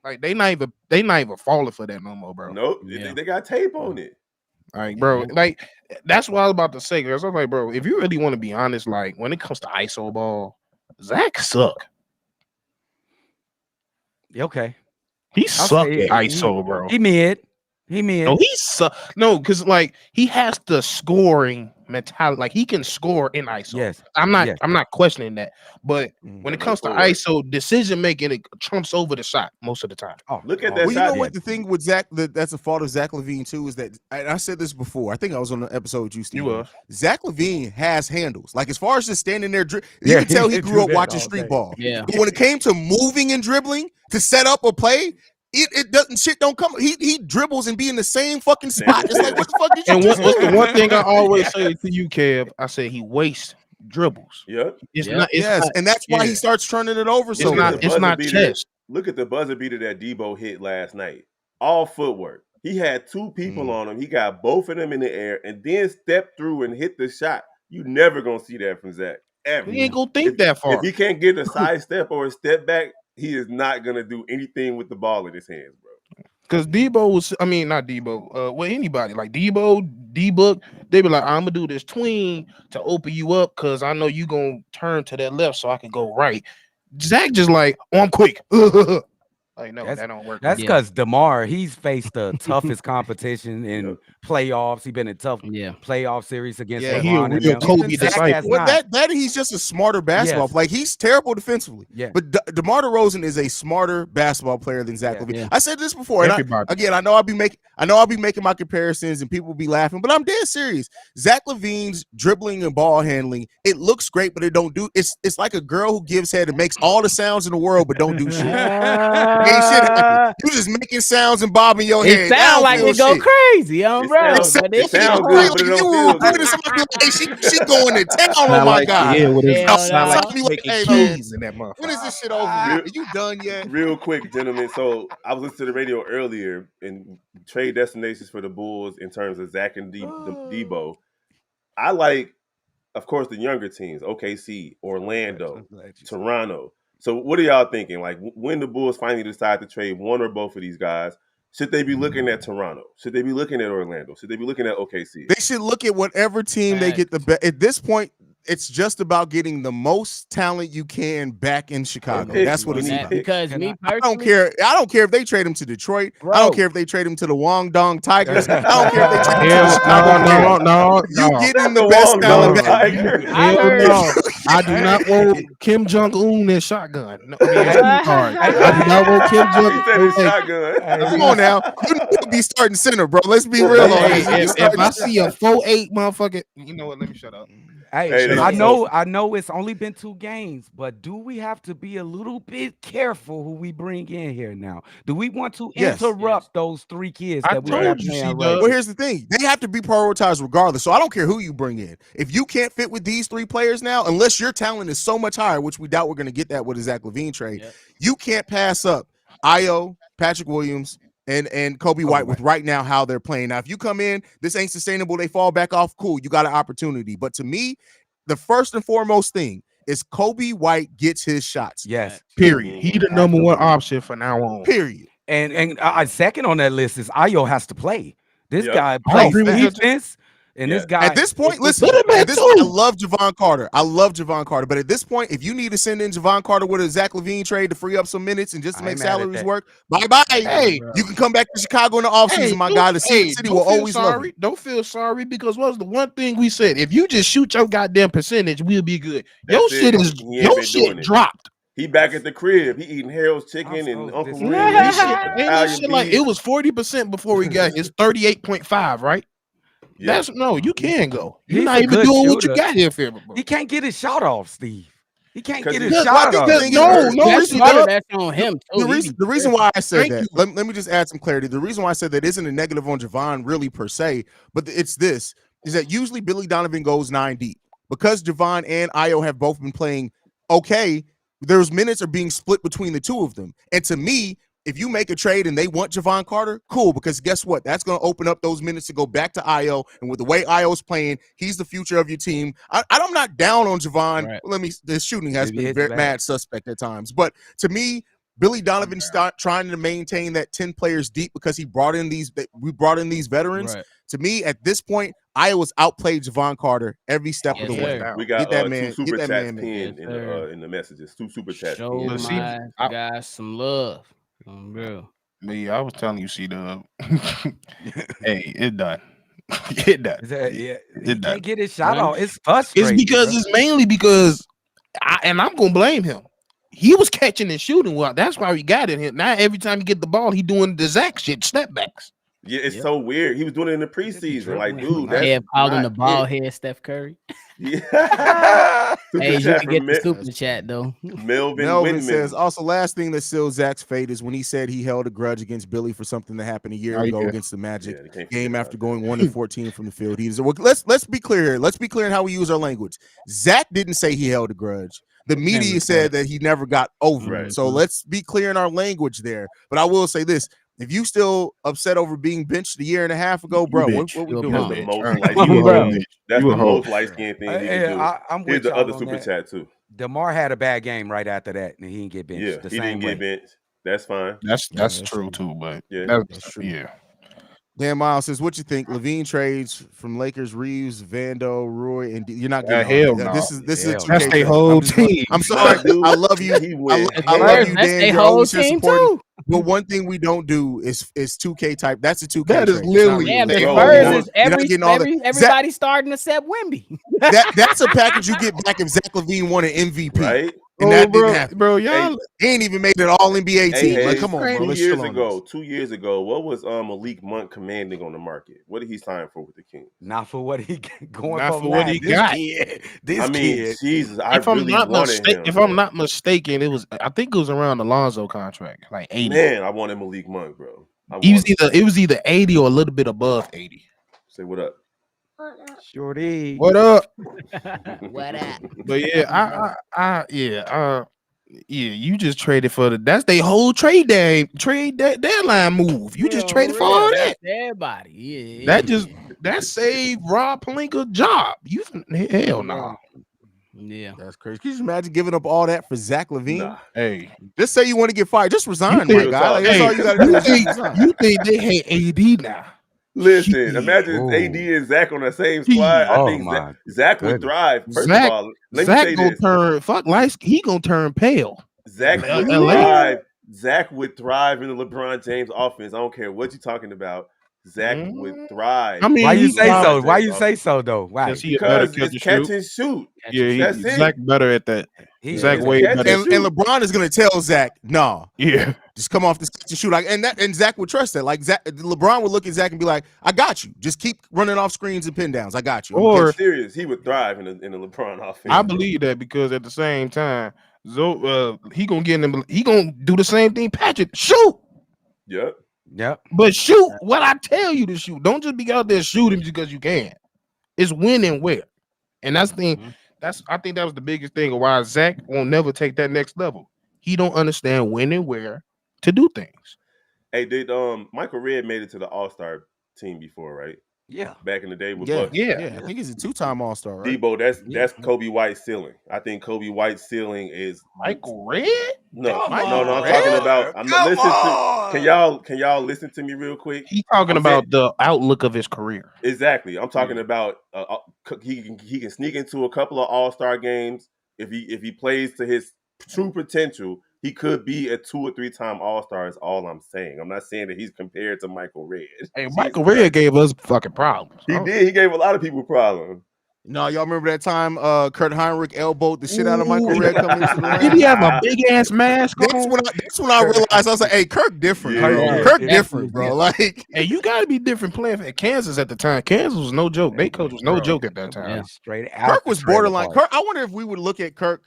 S6: like they not even falling for that no more, bro.
S3: Nope,
S4: Yeah.
S3: they got tape on it.
S6: Like, bro, like that's what I was about to say. Cause I was like, bro, if you really want to be honest, like when it comes to ISO ball, Zach suck.
S5: Okay.
S6: He
S5: I'll
S6: suck
S5: say
S6: at
S5: it.
S6: ISO, bro.
S5: He mid. He mid.
S6: No, he suck. No, because like he has the scoring mentality. Like he can score in ISO.
S5: Yes.
S6: I'm not
S5: Yes.
S6: questioning that. But when it
S3: No
S6: comes to
S3: footwork.
S6: ISO, decision making it trumps over the shot most of the time.
S5: Oh,
S3: Look at
S5: oh,
S3: that
S1: Well, you
S3: shot.
S1: know what the thing with Zach that's a fault of Zach LaVine too is that I said this before. I think I was on the episode with you, Steve.
S6: You was.
S1: Zach LaVine has handles. Like as far as just standing there, you
S5: Yeah,
S1: can tell he
S5: he
S1: grew
S5: do
S1: up
S5: that
S1: watching
S5: all
S1: street
S5: day.
S1: ball.
S4: Yeah.
S1: But when it came to moving and dribbling to set up a play, it doesn't shit don't come. He dribbles and be in the same fucking spot. It's like what the fuck did you
S6: And
S1: just
S6: what's the
S1: do?
S6: one thing I always say to you, Kev? I say he wastes dribbles.
S3: Yep.
S6: It's
S4: Yeah.
S6: not. It's
S1: Yes,
S6: not,
S1: and that's why
S6: yeah.
S1: he starts turning it over.
S6: It's
S1: So
S6: not.
S1: much.
S6: It's not
S3: Buzzer
S6: chess.
S3: Look at the buzzer beater that Debo hit last night. All footwork. He had two people on him. He got both of them in the air and then stepped through and hit the shot. You never gonna see that from Zach. Ever.
S6: He ain't gonna think that far.
S3: If he can't get a side step or a step back, he is not gonna do anything with the ball in his hands, bro.
S6: Because Debo was, I mean, not Debo, well, anybody like Debo, D-Book, they be like, I'm gonna do this tween to open you up because I know you gonna turn to that left so I can go right. Zach just like, oh, I'm quick. Like, no, that don't work.
S5: That's
S4: Yeah.
S5: because DeMar, he's faced the toughest competition in
S3: Yep.
S5: playoffs. He's been in tough
S4: Yeah.
S5: playoff series against
S6: Yeah, he a
S5: LeBron and
S6: real
S5: them.
S6: Kobe
S5: Zach
S6: disciple.
S5: has
S1: Well,
S5: not.
S1: that he's just a smarter basketball.
S5: Yes.
S1: Like he's terrible defensively.
S5: Yeah.
S1: But DeMar DeRozan is a smarter basketball player than Zach
S5: Yeah.
S1: LaVine.
S4: Yeah.
S1: I said this before, and
S6: Everybody.
S1: I know I'll be making my comparisons, and people will be laughing, but I'm dead serious. Zach LaVine's dribbling and ball handling, it looks great, but it don't do. It's like a girl who gives head and makes all the sounds in the world, but don't do shit. Ain't shit happen. You just making sounds and bobbing your head.
S4: It
S1: That
S4: sound
S1: don't
S4: like
S1: feel
S4: it go
S1: shit.
S4: crazy, bro.
S3: sounds-
S4: But
S3: it
S4: this shit
S3: sounds
S4: go
S3: good,
S4: crazy.
S3: but it
S1: You
S3: don't
S1: were
S3: feel
S1: recruiting
S3: good.
S1: somebody like, she going to town on
S6: Sound
S1: my
S6: like
S1: guy.
S6: yeah, with his
S4: Hell
S6: sound
S4: no.
S6: like
S1: Be
S6: making
S1: like, hey, man.
S6: keys in that motherfucker.
S1: When is this shit over with? Are you done yet?
S3: Real quick, gentlemen. So I was listening to the radio earlier in trade destinations for the Bulls in terms of Zach and Debo. I like, of course, the younger teams: OKC, Orlando, Toronto. So what are y'all thinking? Like when the Bulls finally decide to trade one or both of these guys, should they be looking at Toronto? Should they be looking at Orlando? Should they be looking at OKC?
S1: They should look at whatever team they get the best. At this point, it's just about getting the most talent you can back in Chicago.
S3: pick.
S1: That's what it's
S3: That-
S1: about.
S4: Because me
S1: I
S4: personally,
S1: don't care. I don't care if they trade him to Detroit.
S4: Bro.
S1: I don't care if they trade him to the Guangdong Tigers. I don't care if they trade him to the
S6: Hell
S1: Chicago Bears.
S6: no.
S1: You getting the
S3: The
S1: best
S3: Guangdong
S1: talent back.
S3: Tiger.
S4: I
S6: Hell
S4: heard-
S6: no. I do not want Kim Jong Un and shotgun. No, I mean, SD card. I do not want Kim
S3: He
S6: Jong
S3: said his
S6: Un.
S3: shotgun.
S1: Come on now, you need to be starting center, bro. Let's be real on
S6: Hey,
S1: this.
S6: if I see a 4'8" motherfucker, you know what? Let me shut up.
S5: Hey,
S3: Hey,
S5: I
S3: so-
S5: know it's only been 2 games, but do we have to be a little bit careful who we bring in here now? Do we want to
S1: Yes.
S5: interrupt those 3 kids
S6: I
S5: that we
S6: told
S5: have
S6: you,
S5: playing
S6: C-Dub.
S5: right?
S1: Well, here's the thing. They have to be prioritized regardless. So I don't care who you bring in. If you can't fit with these 3 players now, unless your talent is so much higher, which we doubt we're going to get that with a Zach LaVine trade,
S4: Yep.
S1: you can't pass up Io, Patrick Williams, and Kobe White with right now how they're playing. Now, if you come in, this ain't sustainable, they fall back off, cool, you got an opportunity. But to me, the first and foremost thing is Kobe White gets his shots.
S5: Yes.
S6: Period. He the number one option for now on.
S1: Period.
S5: And second on that list is Ayo has to play. This guy
S6: I
S5: plays
S6: agree with that.
S5: defense, and this guy
S1: At this point, listen, I love Javon Carter. I love Javon Carter. But at this point, if you need to send in Javon Carter with a Zach LaVine trade to free up some minutes and just to make salaries work, bye-bye.
S6: Hey,
S1: you can come back to Chicago in the offseason, my guy. The city will always love you.
S6: Don't feel sorry, because what was the one thing we said? If you just shoot your goddamn percentage, we'll be good. Your shit dropped.
S3: He back at the crib. He eating Harold's chicken and Uncle Reed.
S6: Like it was 40% before we got his 38.5, right? Yeah. You can go. You're not even doing what you got here for.
S5: He can't get his shot off, Steve. He can't get his
S1: Because-
S5: shot off.
S4: That's on him.
S1: The reason why I said that, let me just add some clarity. The reason why I said that isn't a negative on Javon really per se, but it's this, is that usually Billy Donovan goes 9 deep. Because Javon and Ayo have both been playing okay, those minutes are being split between the two of them. And to me, if you make a trade and they want Javon Carter, cool, because guess what? That's going to open up those minutes to go back to Ayo. And with the way Ayo's playing, he's the future of your team. I'm not down on Javon. Right. The shooting has been very mad suspect at times. But to me, Billy Donovan trying to maintain that 10 players deep because we brought in these veterans. Right. To me, at this point, Iowa's outplayed Javon Carter every step of the way.
S3: We got two super chats pinned in the messages. 2 super chats.
S4: Show my guys some love. Bro.
S6: Me, I was telling you, C-Dub. Hey, it done. It done.
S5: It can't get his shot off. It's frustrating.
S6: It's mainly because, I'm gonna blame him. He was catching and shooting well. That's why we got in here. Now every time you get the ball, he doing the Zach shit, snapbacks.
S3: Yeah, it's so weird. He was doing it in the preseason. Like, dude,
S4: that's calling the ball head Steph Curry.
S3: Yeah.
S4: Hey, you can get the super chat though.
S3: Melvin
S1: says also, last thing that sealed Zach's fate is when he said he held a grudge against Billy for something that happened a year ago against the Magic game after going 1-14 from the field. Let's be clear here. Let's be clear in how we use our language. Zach didn't say he held a grudge. The media said that he never got over it. So let's be clear in our language there. But I will say this. If you still upset over being benched a year and a half ago, bro, what we doing?
S3: That's the most light-skinned thing you can do. Here's the other super chat, too.
S5: DeMar had a bad game right after that, and he didn't get benched.
S3: Yeah, he didn't get benched. That's fine.
S6: That's true, too, but
S1: that's true. Yeah. Dan Miles says, "What you think? LaVine trades from Lakers, Reeves, Vando, Roy, and you're not getting
S6: hell no.
S1: This is
S6: that's their whole team.
S1: I'm sorry, dude. I love you. I love you, Dan. You're always here supporting. But one thing we don't do is 2K type. That's a 2K.
S6: That is literally
S4: the Spurs is everybody starting except Wemby.
S1: That's a package you get back if Zach LaVine won an MVP.
S3: Right?
S1: And that didn't happen.
S6: Bro, y'all
S1: he ain't even made an all NBA team. Like, come on, bro.
S3: 2 years ago, what was Malik Monk commanding on the market? What did he sign for with the Kings?
S5: Not for what he going
S6: Not for what he got.
S5: This kid.
S3: Jesus, if
S6: I'm not mistaken, I think it was around the Lonzo contract, like 80.
S3: Man, I wanted Malik Monk, bro.
S6: It was either 80 or a little bit above 80.
S3: Say what up.
S5: Shorty.
S6: What up?
S4: What up?
S6: But you just traded for that's their whole trade deadline move. You just traded for all that.
S4: Everybody.
S6: That saved Rob Pelinka's job. Hell no.
S4: Yeah,
S1: that's crazy. Can you imagine giving up all that for Zach LaVine?
S3: Nah.
S6: Hey,
S1: just say you want to get fired. Just resign, my guy. Like, that's all you got to do.
S6: You think they hate AD now?
S3: Listen, imagine AD and Zach on the same squad. I think Zach would thrive. First of all, let me say this.
S6: He gonna turn pale.
S3: Zach would thrive. Zach would thrive in the LeBron James offense. I don't care what you're talking about. Zach would thrive.
S5: I mean, why you say so? Why you say so though? Why?
S3: Because it's catch and shoot.
S6: Yeah, Zach better at that. Zach way better.
S1: And LeBron is gonna tell Zach, "No,
S6: yeah,
S1: just come off this catch and shoot." And Zach would trust that. Like LeBron would look at Zach and be like, "I got you. Just keep running off screens and pin downs. I got you."
S3: Or serious, he would thrive in the LeBron offense.
S6: I believe that because at the same time, he gonna get in. He gonna do the same thing. Patrick, shoot.
S3: Yep.
S6: But shoot what I tell you to shoot. Don't just be out there shooting because you can. It's when and where. And that's the thing. I think that was the biggest thing of why Zach won't never take that next level. He don't understand when and where to do things.
S3: Hey, did Michael Redd made it to the All-Star team before, right?
S5: Yeah.
S3: Back in the day with
S1: Yeah,
S3: Bucks.
S1: I think he's a 2-time All-Star, right?
S3: Debo, that's Kobe White's ceiling. I think Kobe White's ceiling is
S6: Michael Redd?
S3: no,
S5: Come
S3: no. I'm
S1: on,
S3: talking
S1: Redd?
S3: about. I'm not
S5: Come
S3: listen to.
S5: on.
S3: Can y'all listen to me real quick?
S6: He's talking
S3: I'm
S6: about the outlook of his career.
S3: Exactly. I'm talking about he can sneak into a couple of All-Star games if he plays to his true potential. He could be a 2 or 3 time All-Star. Is all I'm saying. I'm not saying that he's compared to Michael Redd.
S6: Hey,
S3: Jesus
S6: Michael Redd
S3: Christ.
S6: gave us fucking problems.
S3: He did. He gave a lot of people problems.
S1: No, y'all remember that time Kurt Heinrich elbowed the shit out of Michael Redd coming into the
S6: Did
S1: ring?
S6: he have a big ass mask
S1: That's
S6: on?
S1: when I realized I was like, "Hey, Kirk different,
S3: Yeah,
S1: bro.
S3: yeah.
S1: Kirk different, bro." Like,
S6: Hey, you gotta be different playing for Kansas at the time. Kansas was no joke. They coach was no joke at that time.
S4: Yeah.
S5: Straight out.
S1: Kirk was borderline. Kirk, I wonder if we would look at Kirk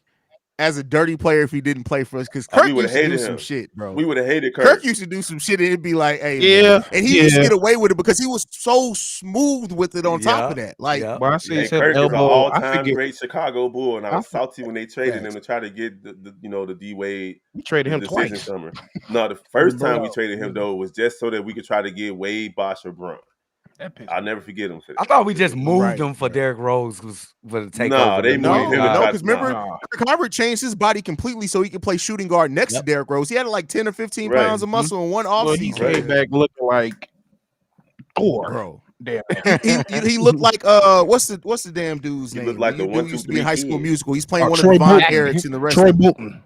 S1: as a dirty player if he didn't play for us, because
S3: Oh, we
S1: Kirk
S3: would've
S1: used to do
S3: hated
S1: some
S3: him.
S1: shit, bro.
S3: We would have hated
S1: Kirk
S3: Kirk.
S1: used to do some shit and it'd be like, hey,
S6: Yeah,
S1: man. And he used to
S6: yeah.
S1: get away with it because he was so smooth with it on top of that. Like,
S6: But I see
S3: Hey,
S6: his
S3: Kirk is an
S6: elbow. I
S3: all-time
S6: forget.
S3: great Chicago Bull, and I was
S6: I-
S3: salty when they traded him
S1: Facts.
S3: to try to get the D Wade
S6: We traded him
S3: decision
S6: twice.
S3: summer. No, the first time we
S6: Bro.
S3: traded him though was just so that we could try to get Wade, Bosh, or Braun.
S6: That pissed
S3: I'll
S6: me
S3: never forget him for that.
S5: I thought we just moved
S1: Right,
S5: him for
S1: right.
S5: Derrick Rose for the takeover.
S3: Nah, they
S1: no,
S3: moved him to try-
S1: because remember,
S6: Nah.
S1: Kirk Heinrich changed his body completely so he could play shooting guard next to Derrick Rose. He had like 10 or 15
S3: Right.
S1: pounds of muscle in one
S6: Well, he
S1: offseason.
S6: came back looking like Thor.
S1: Bro.
S6: Damn.
S1: He looked like what's the damn dude's
S3: He
S1: name?
S3: looked like the
S1: dude
S3: 1, 2,
S1: used to be in
S3: 3
S1: High School
S3: kid.
S1: Musical. He's playing one
S6: Troy
S1: of the Von
S6: Bolton.
S1: Erichs in the rest.
S6: Troy Bolton.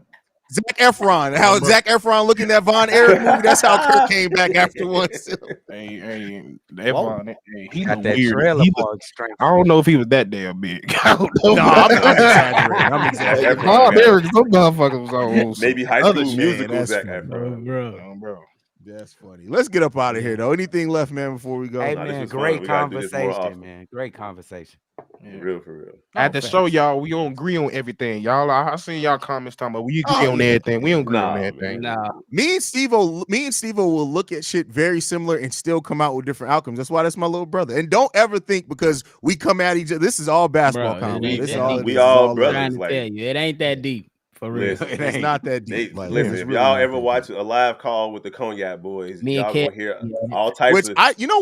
S1: Zac Efron. How Zac Efron looking at Von Erich movie? That's how Kirk came back afterwards.
S6: Hey, Devon, he
S5: Got
S6: look
S5: that
S6: weird.
S5: trailer
S6: He
S5: park strength.
S6: I don't know if he was that damn big. I don't know.
S1: No, I'm exaggerating. I'm exaggerating.
S3: Efron,
S6: Bob
S3: yeah.
S6: Eric, some motherfuckers was on
S3: Maybe High
S6: other
S3: School
S6: shit.
S3: Musical
S1: that's
S3: Zac
S1: funny.
S3: Efron.
S6: Bro.
S1: That's funny. Let's get up out of here though. Anything left, man, before we go?
S5: Hey
S3: Nah, this
S5: man,
S3: was fun.
S5: great
S3: We gotta do this more
S5: conversation,
S3: often.
S5: man. Great conversation.
S6: Yeah.
S3: For real.
S6: At the show, y'all, we don't agree on everything. Y'all, I seen y'all comments talking about we agree on everything. We don't agree on everything.
S3: man.
S1: Me and Steve will look at shit very similar and still come out with different outcomes. That's why that's my little brother. And don't ever think because we come at each other. This is all basketball
S4: Bro, it
S1: comedy.
S4: ain't
S1: This is
S4: that
S1: all
S4: deep.
S1: it
S3: We
S1: is.
S3: all
S1: It's all
S3: brothers.
S4: Trying to
S3: like-
S4: tell you, it ain't that deep for real.
S3: Listen,
S1: It's not that deep.
S3: They,
S1: Like,
S3: listen,
S1: it's
S3: if
S1: really
S3: y'all
S1: not
S3: ever
S1: that
S3: watch
S1: deep.
S3: a live call with the Cognac Boys,
S4: Me and
S3: y'all
S4: Ken-
S3: gonna hear all types
S1: Which
S3: of.
S1: you know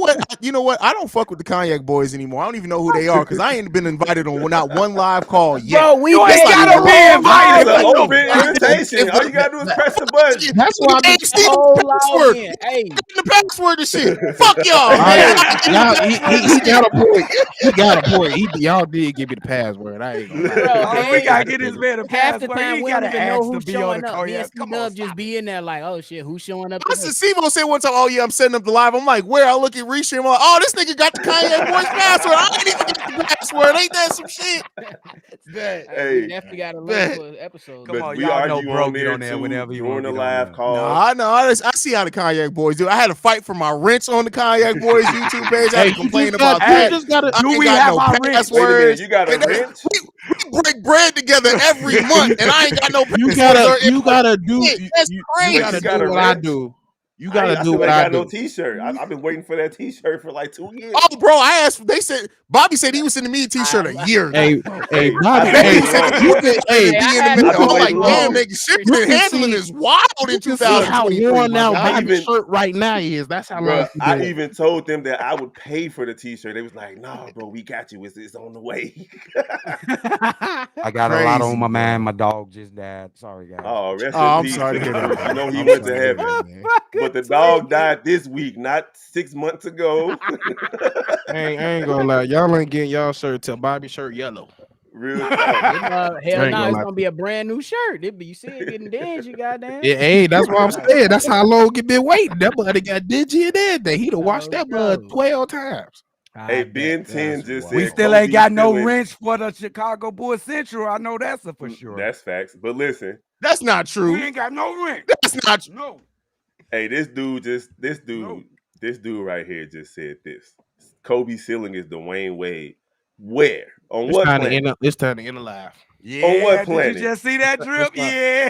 S1: what? I don't fuck with the Cognac Boys anymore. I don't even know who they are because I ain't been invited on not one live call yet.
S4: Bro, we
S5: You ain't
S4: been
S5: gotta
S4: on
S5: be
S4: the
S5: invited.
S3: It's an
S4: whole
S3: open invitation. All you gotta do is press the button.
S6: That's why I
S1: Hey,
S6: be
S1: Steve,
S4: whole
S1: password.
S4: login. Hey,
S1: The password and shit. Fuck y'all,
S6: All
S1: man.
S6: right, he got a point. He got a point. Y'all did give me the password. I ain't gonna lie.
S4: Bro,
S5: Oh, we gotta get this man a
S4: half the
S5: password.
S4: time
S5: He
S4: we don't
S5: gotta
S4: even know
S5: ask to
S4: who's
S5: be on
S4: showing
S5: the
S4: up. Me and
S5: Cognac.
S4: Steve
S5: Come on,
S4: Dub
S5: stop
S4: just
S5: it.
S4: be in there like, oh shit, who's showing up
S1: Listen,
S4: today?
S1: Steve said one time, "Oh yeah, I'm setting up the live." I'm like, "Where?" I look at Restream. I'm like, "Oh, this nigga got the Kanye Boys password. I ain't even get the password. Ain't that some shit?" Bet.
S4: Hey, we
S3: Hey,
S4: definitely got a
S1: Bet.
S4: link for an episode.
S5: Come
S3: but
S5: on,
S3: we
S5: y'all know
S3: argue
S5: bro
S3: on
S5: get
S3: there
S5: on there
S3: too
S5: whenever you
S3: during
S5: wanna
S3: the
S5: get on
S3: live
S5: there.
S3: call.
S1: No, I know. I see how the Cognac Boys do. I had to fight for my rents on the Cognac Boys YouTube page. I had to complain about that.
S6: You just gotta.
S1: I
S5: Do
S1: ain't
S5: we
S1: got
S5: have
S1: no
S5: our rent?
S3: Wait a minute,
S1: passwords.
S3: you got a
S1: And then
S3: wrench?
S1: we break bread together every month, and I ain't got no passwords.
S6: You gotta do.
S1: That's
S6: You
S1: crazy.
S6: gotta
S3: You got
S6: do
S3: a
S6: what I
S3: wrench?
S6: do. You
S3: I
S6: gotta do
S3: still
S6: what
S3: ain't
S6: I
S3: got no
S6: do.
S3: T-shirt. I've been waiting for that T-shirt for like 2 years.
S1: Oh, bro, I asked. They said Bobby said he was sending me a T-shirt a year ago.
S6: Hey,
S3: Hey,
S6: Bobby.
S3: I've been
S6: Hey,
S3: waiting long.
S6: you can. Hey,
S1: be in the
S4: I
S1: middle.
S3: I've been
S1: I'm like,
S3: waiting
S1: damn,
S3: long.
S1: nigga, shipping
S6: You
S1: and
S6: can
S1: handling
S6: see-
S1: is wild in
S6: you can see how
S1: 2023.
S6: worn
S1: my
S6: out
S1: guy.
S6: Bobby's
S3: even-
S6: shirt right now is. That's how long
S3: Bro,
S6: it's
S3: I
S6: been.
S3: even told them that I would pay for the T-shirt. They was like, "Nah, bro, we got you. It's on the way."
S5: I got a lot
S1: Crazy,
S5: on my
S1: bro.
S5: mind. My dog just died. Sorry, guys.
S3: Oh, rest
S1: Oh,
S3: in
S1: I'm
S3: peace
S1: sorry to
S3: to
S1: hear
S3: the
S1: that.
S3: dude. You know he
S1: I'm
S3: went
S1: sorry
S3: to
S1: hear
S3: heaven.
S1: that, man.
S3: But the dog died this week, not 6 months ago.
S6: I ain't gonna lie. Y'all ain't getting y'all shirt till Bobby shirt yellow.
S3: Real talk.
S4: Hell
S6: ain't
S4: no,
S6: gonna
S4: it's
S6: lie.
S4: gonna be a brand new shirt. You see it getting dingy, goddamn.
S6: Yeah, hey, that's what I'm saying. That's how long it been waiting. That buddy got dingy and everything. He'd have washed that blood
S4: no.
S6: 12 times.
S3: Hey, Ben 10
S1: That's
S3: just
S1: wild.
S3: said
S5: We still
S3: Kobe
S5: ain't got no
S3: ceiling-
S5: wrench for the Chicago Bulls Central. I know that's a for sure.
S3: That's facts. But listen,
S1: That's not true.
S5: We ain't got no wrench.
S1: That's not true.
S5: No.
S3: hey, this dude right here just said this. Kobe ceiling is Dwayne Wade. Where? On
S6: It's
S3: what
S6: time to
S3: planet?
S6: end up. It's time to end the live.
S5: Yeah.
S3: On what
S5: Did
S3: planet?
S5: you just see that drip? Yeah.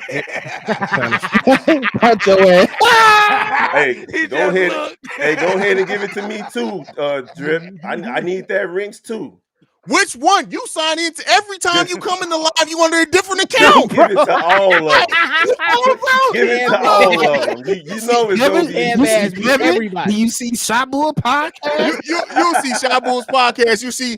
S6: Punch your ass.
S3: Hey,
S5: He
S3: go
S5: just
S3: ahead.
S5: looked.
S3: Hey, go ahead and give it to me too, Drip. I need that wrench too.
S1: Which one? You sign into every time you come in the live, you under a different
S3: Give
S1: account.
S3: it to all of them. Give it to all of them. You know it's gonna be.
S4: everybody.
S6: Do you see Shabu podcast?
S1: You'll see Shy Bulls podcast. You'll see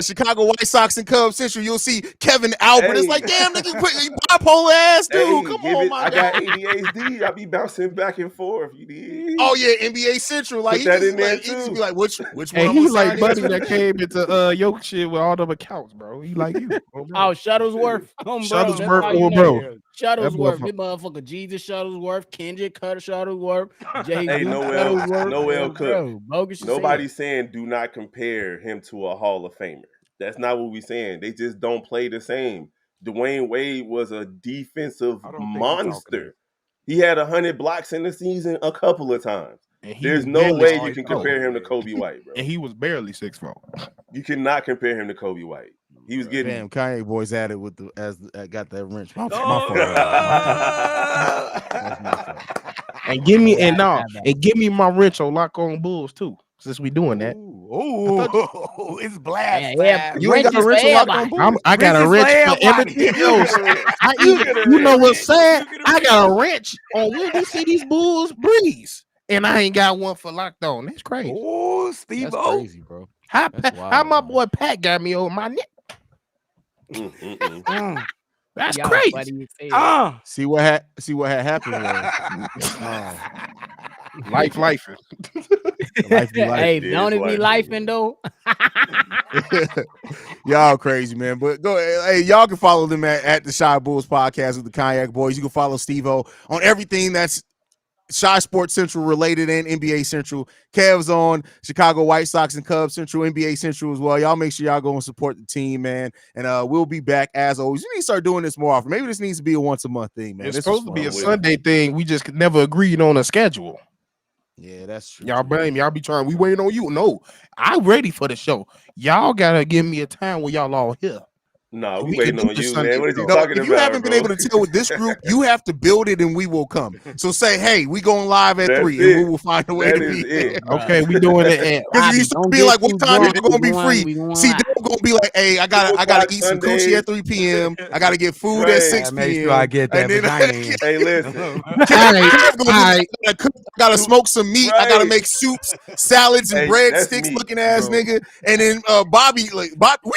S1: Chicago White Sox and Cubs Central. You'll see Kevin Albert. It's
S3: Hey.
S1: like, damn, nigga, you bipolar ass dude.
S3: Hey,
S1: Come
S3: give
S1: on,
S3: it.
S1: my
S3: I
S1: guy.
S3: got ADHD. I be bouncing back and forth. You did.
S1: Oh yeah, NBA Central. Like
S3: Put
S1: he
S3: that
S1: just,
S3: in there,
S1: like, he just
S3: too.
S1: be like, which one?
S6: Hey,
S1: I'm
S6: he
S1: gonna
S6: like
S1: sign
S6: buddy
S1: into?
S6: that came into your shit with all them accounts, bro. He like you. Oh, bro.
S4: Oh, Shuttlesworth.
S6: Shuttlesworth,
S4: That's
S6: oh, bro.
S4: Shuttlesworth.
S6: That
S4: This motherfucker Jesus Shuttlesworth, Kendrick Cutter Shuttlesworth, Jay
S3: Hey,
S4: Duke
S3: Noel
S4: Shuttlesworth.
S3: Cook.
S4: Bro, bogus as hell.
S3: Nobody's saying do not compare him to a Hall of Famer. That's not what we're saying. They just don't play the same. Dwayne Wade was a defensive monster. He had 100 blocks in the season a couple of times. There's no way you can compare him to Kobe White, bro.
S6: And he was barely 6'4".
S3: You cannot compare him to Kobe White. He was getting
S1: Damn, Kanye boys at it with the got that wrench. My
S6: fault.
S1: That's my fault.
S6: And give me give me my wrench on Lock On Bulls too. Since we doing that,
S1: Oh, it's blast.
S6: you ain't got a wrench on Lock On Bulls. I got a wrench for everything else. You know what's sad? I got a wrench on when we see these Bulls breeze, and I ain't got one for Locked On. That's crazy.
S5: Oh, Steve,
S1: That's crazy, bro.
S6: How
S1: wild,
S6: my
S1: man.
S6: boy Pat got me over my neck? That's
S4: Y'all
S6: crazy.
S4: funny as hell.
S1: See what had happened was
S6: Life.
S1: life be life.
S4: Hey,
S3: It
S4: don't
S3: is
S4: it be
S3: life.
S4: lifing though?
S1: Y'all crazy, man. But go ahead. Hey, y'all can follow them at the Shy Bulls podcast with the Kayak Boys. You can follow Steve-O on everything that's Shy Sports Central related and NBA Central. Kev's on Chicago White Sox and Cubs Central, NBA Central as well. Y'all make sure y'all go and support the team, man. And we'll be back as always. You need to start doing this more often. Maybe this needs to be a once a month thing, man.
S6: It's
S1: This
S6: supposed
S1: was
S6: to be a
S1: fun.
S6: Sunday thing. We just never agreed on a schedule.
S1: Yeah, that's true.
S6: Y'all blame. Y'all be trying. We waiting on you. No, I'm ready for the show. Y'all gotta give me a time where y'all all here.
S3: No,
S6: We
S3: we
S6: can
S3: waiting
S6: do
S3: on
S6: this
S3: you,
S6: Sunday,
S3: man. What is he
S6: bro.
S3: talking
S1: If
S3: about?
S1: you haven't been
S3: bro?
S1: able to tell with this group, you have to build it and we will come. So say, hey, we going live at
S3: That's
S1: 3
S3: it.
S1: and we will find a way
S3: That
S1: to
S3: is
S1: be
S3: it.
S1: there.
S6: Okay, we doing it.
S1: Because you start being like, what time y'all gonna be free? See,
S4: Dog,
S1: they're gonna be like, hey, I gotta eat some
S3: Sunday.
S1: coochie at 3 p.m. I gotta get food
S3: Right.
S1: at 6
S5: Make
S1: p.m.
S5: sure I get that
S1: and then
S5: vagina in.
S3: Hey, listen.
S1: I gotta smoke some meat. I gotta
S3: Right.
S1: make soups, salads, and
S3: Hey, that's
S1: breadsticks.
S3: me,
S1: Looking ass
S3: bro.
S1: nigga. And then Bobby, we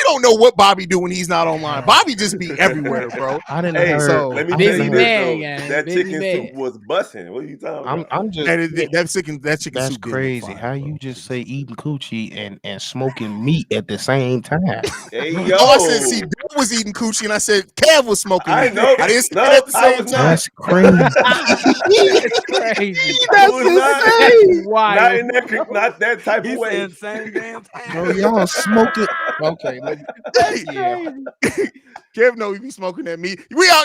S1: don't know what Bobby do when he's not online. Bobby just be everywhere, bro.
S6: I didn't
S3: Hey,
S6: heard.
S1: so
S3: let me
S6: I
S3: tell
S6: didn't
S3: you
S6: heard-
S3: this
S4: man,
S3: though.
S4: yeah,
S3: That
S4: busy
S3: chicken
S4: man.
S3: soup was busting. What are you talking about?
S6: I'm just.
S1: That chicken
S6: That's
S1: soup did look
S6: crazy.
S1: fire,
S6: How
S1: bro.
S6: you just say eating coochie and smoking meat at the same time?
S3: Hey, yo.
S1: Oh, I said, see, Dad was eating coochie, and I said, Kev was smoking.
S3: I
S1: meat.
S3: know.
S1: I didn't say
S3: No,
S1: it at the
S3: I
S1: same
S3: was
S1: time.
S6: That's crazy.
S4: That's crazy.
S6: That's
S3: was not-
S6: insane.
S4: Wild.
S3: Not in that, not that type
S5: He
S3: of way.
S5: said same damn time.
S6: Bro, y'all smoking. Okay,
S1: Hey,
S6: yeah.
S1: Kev know he be smoking that meat. We out.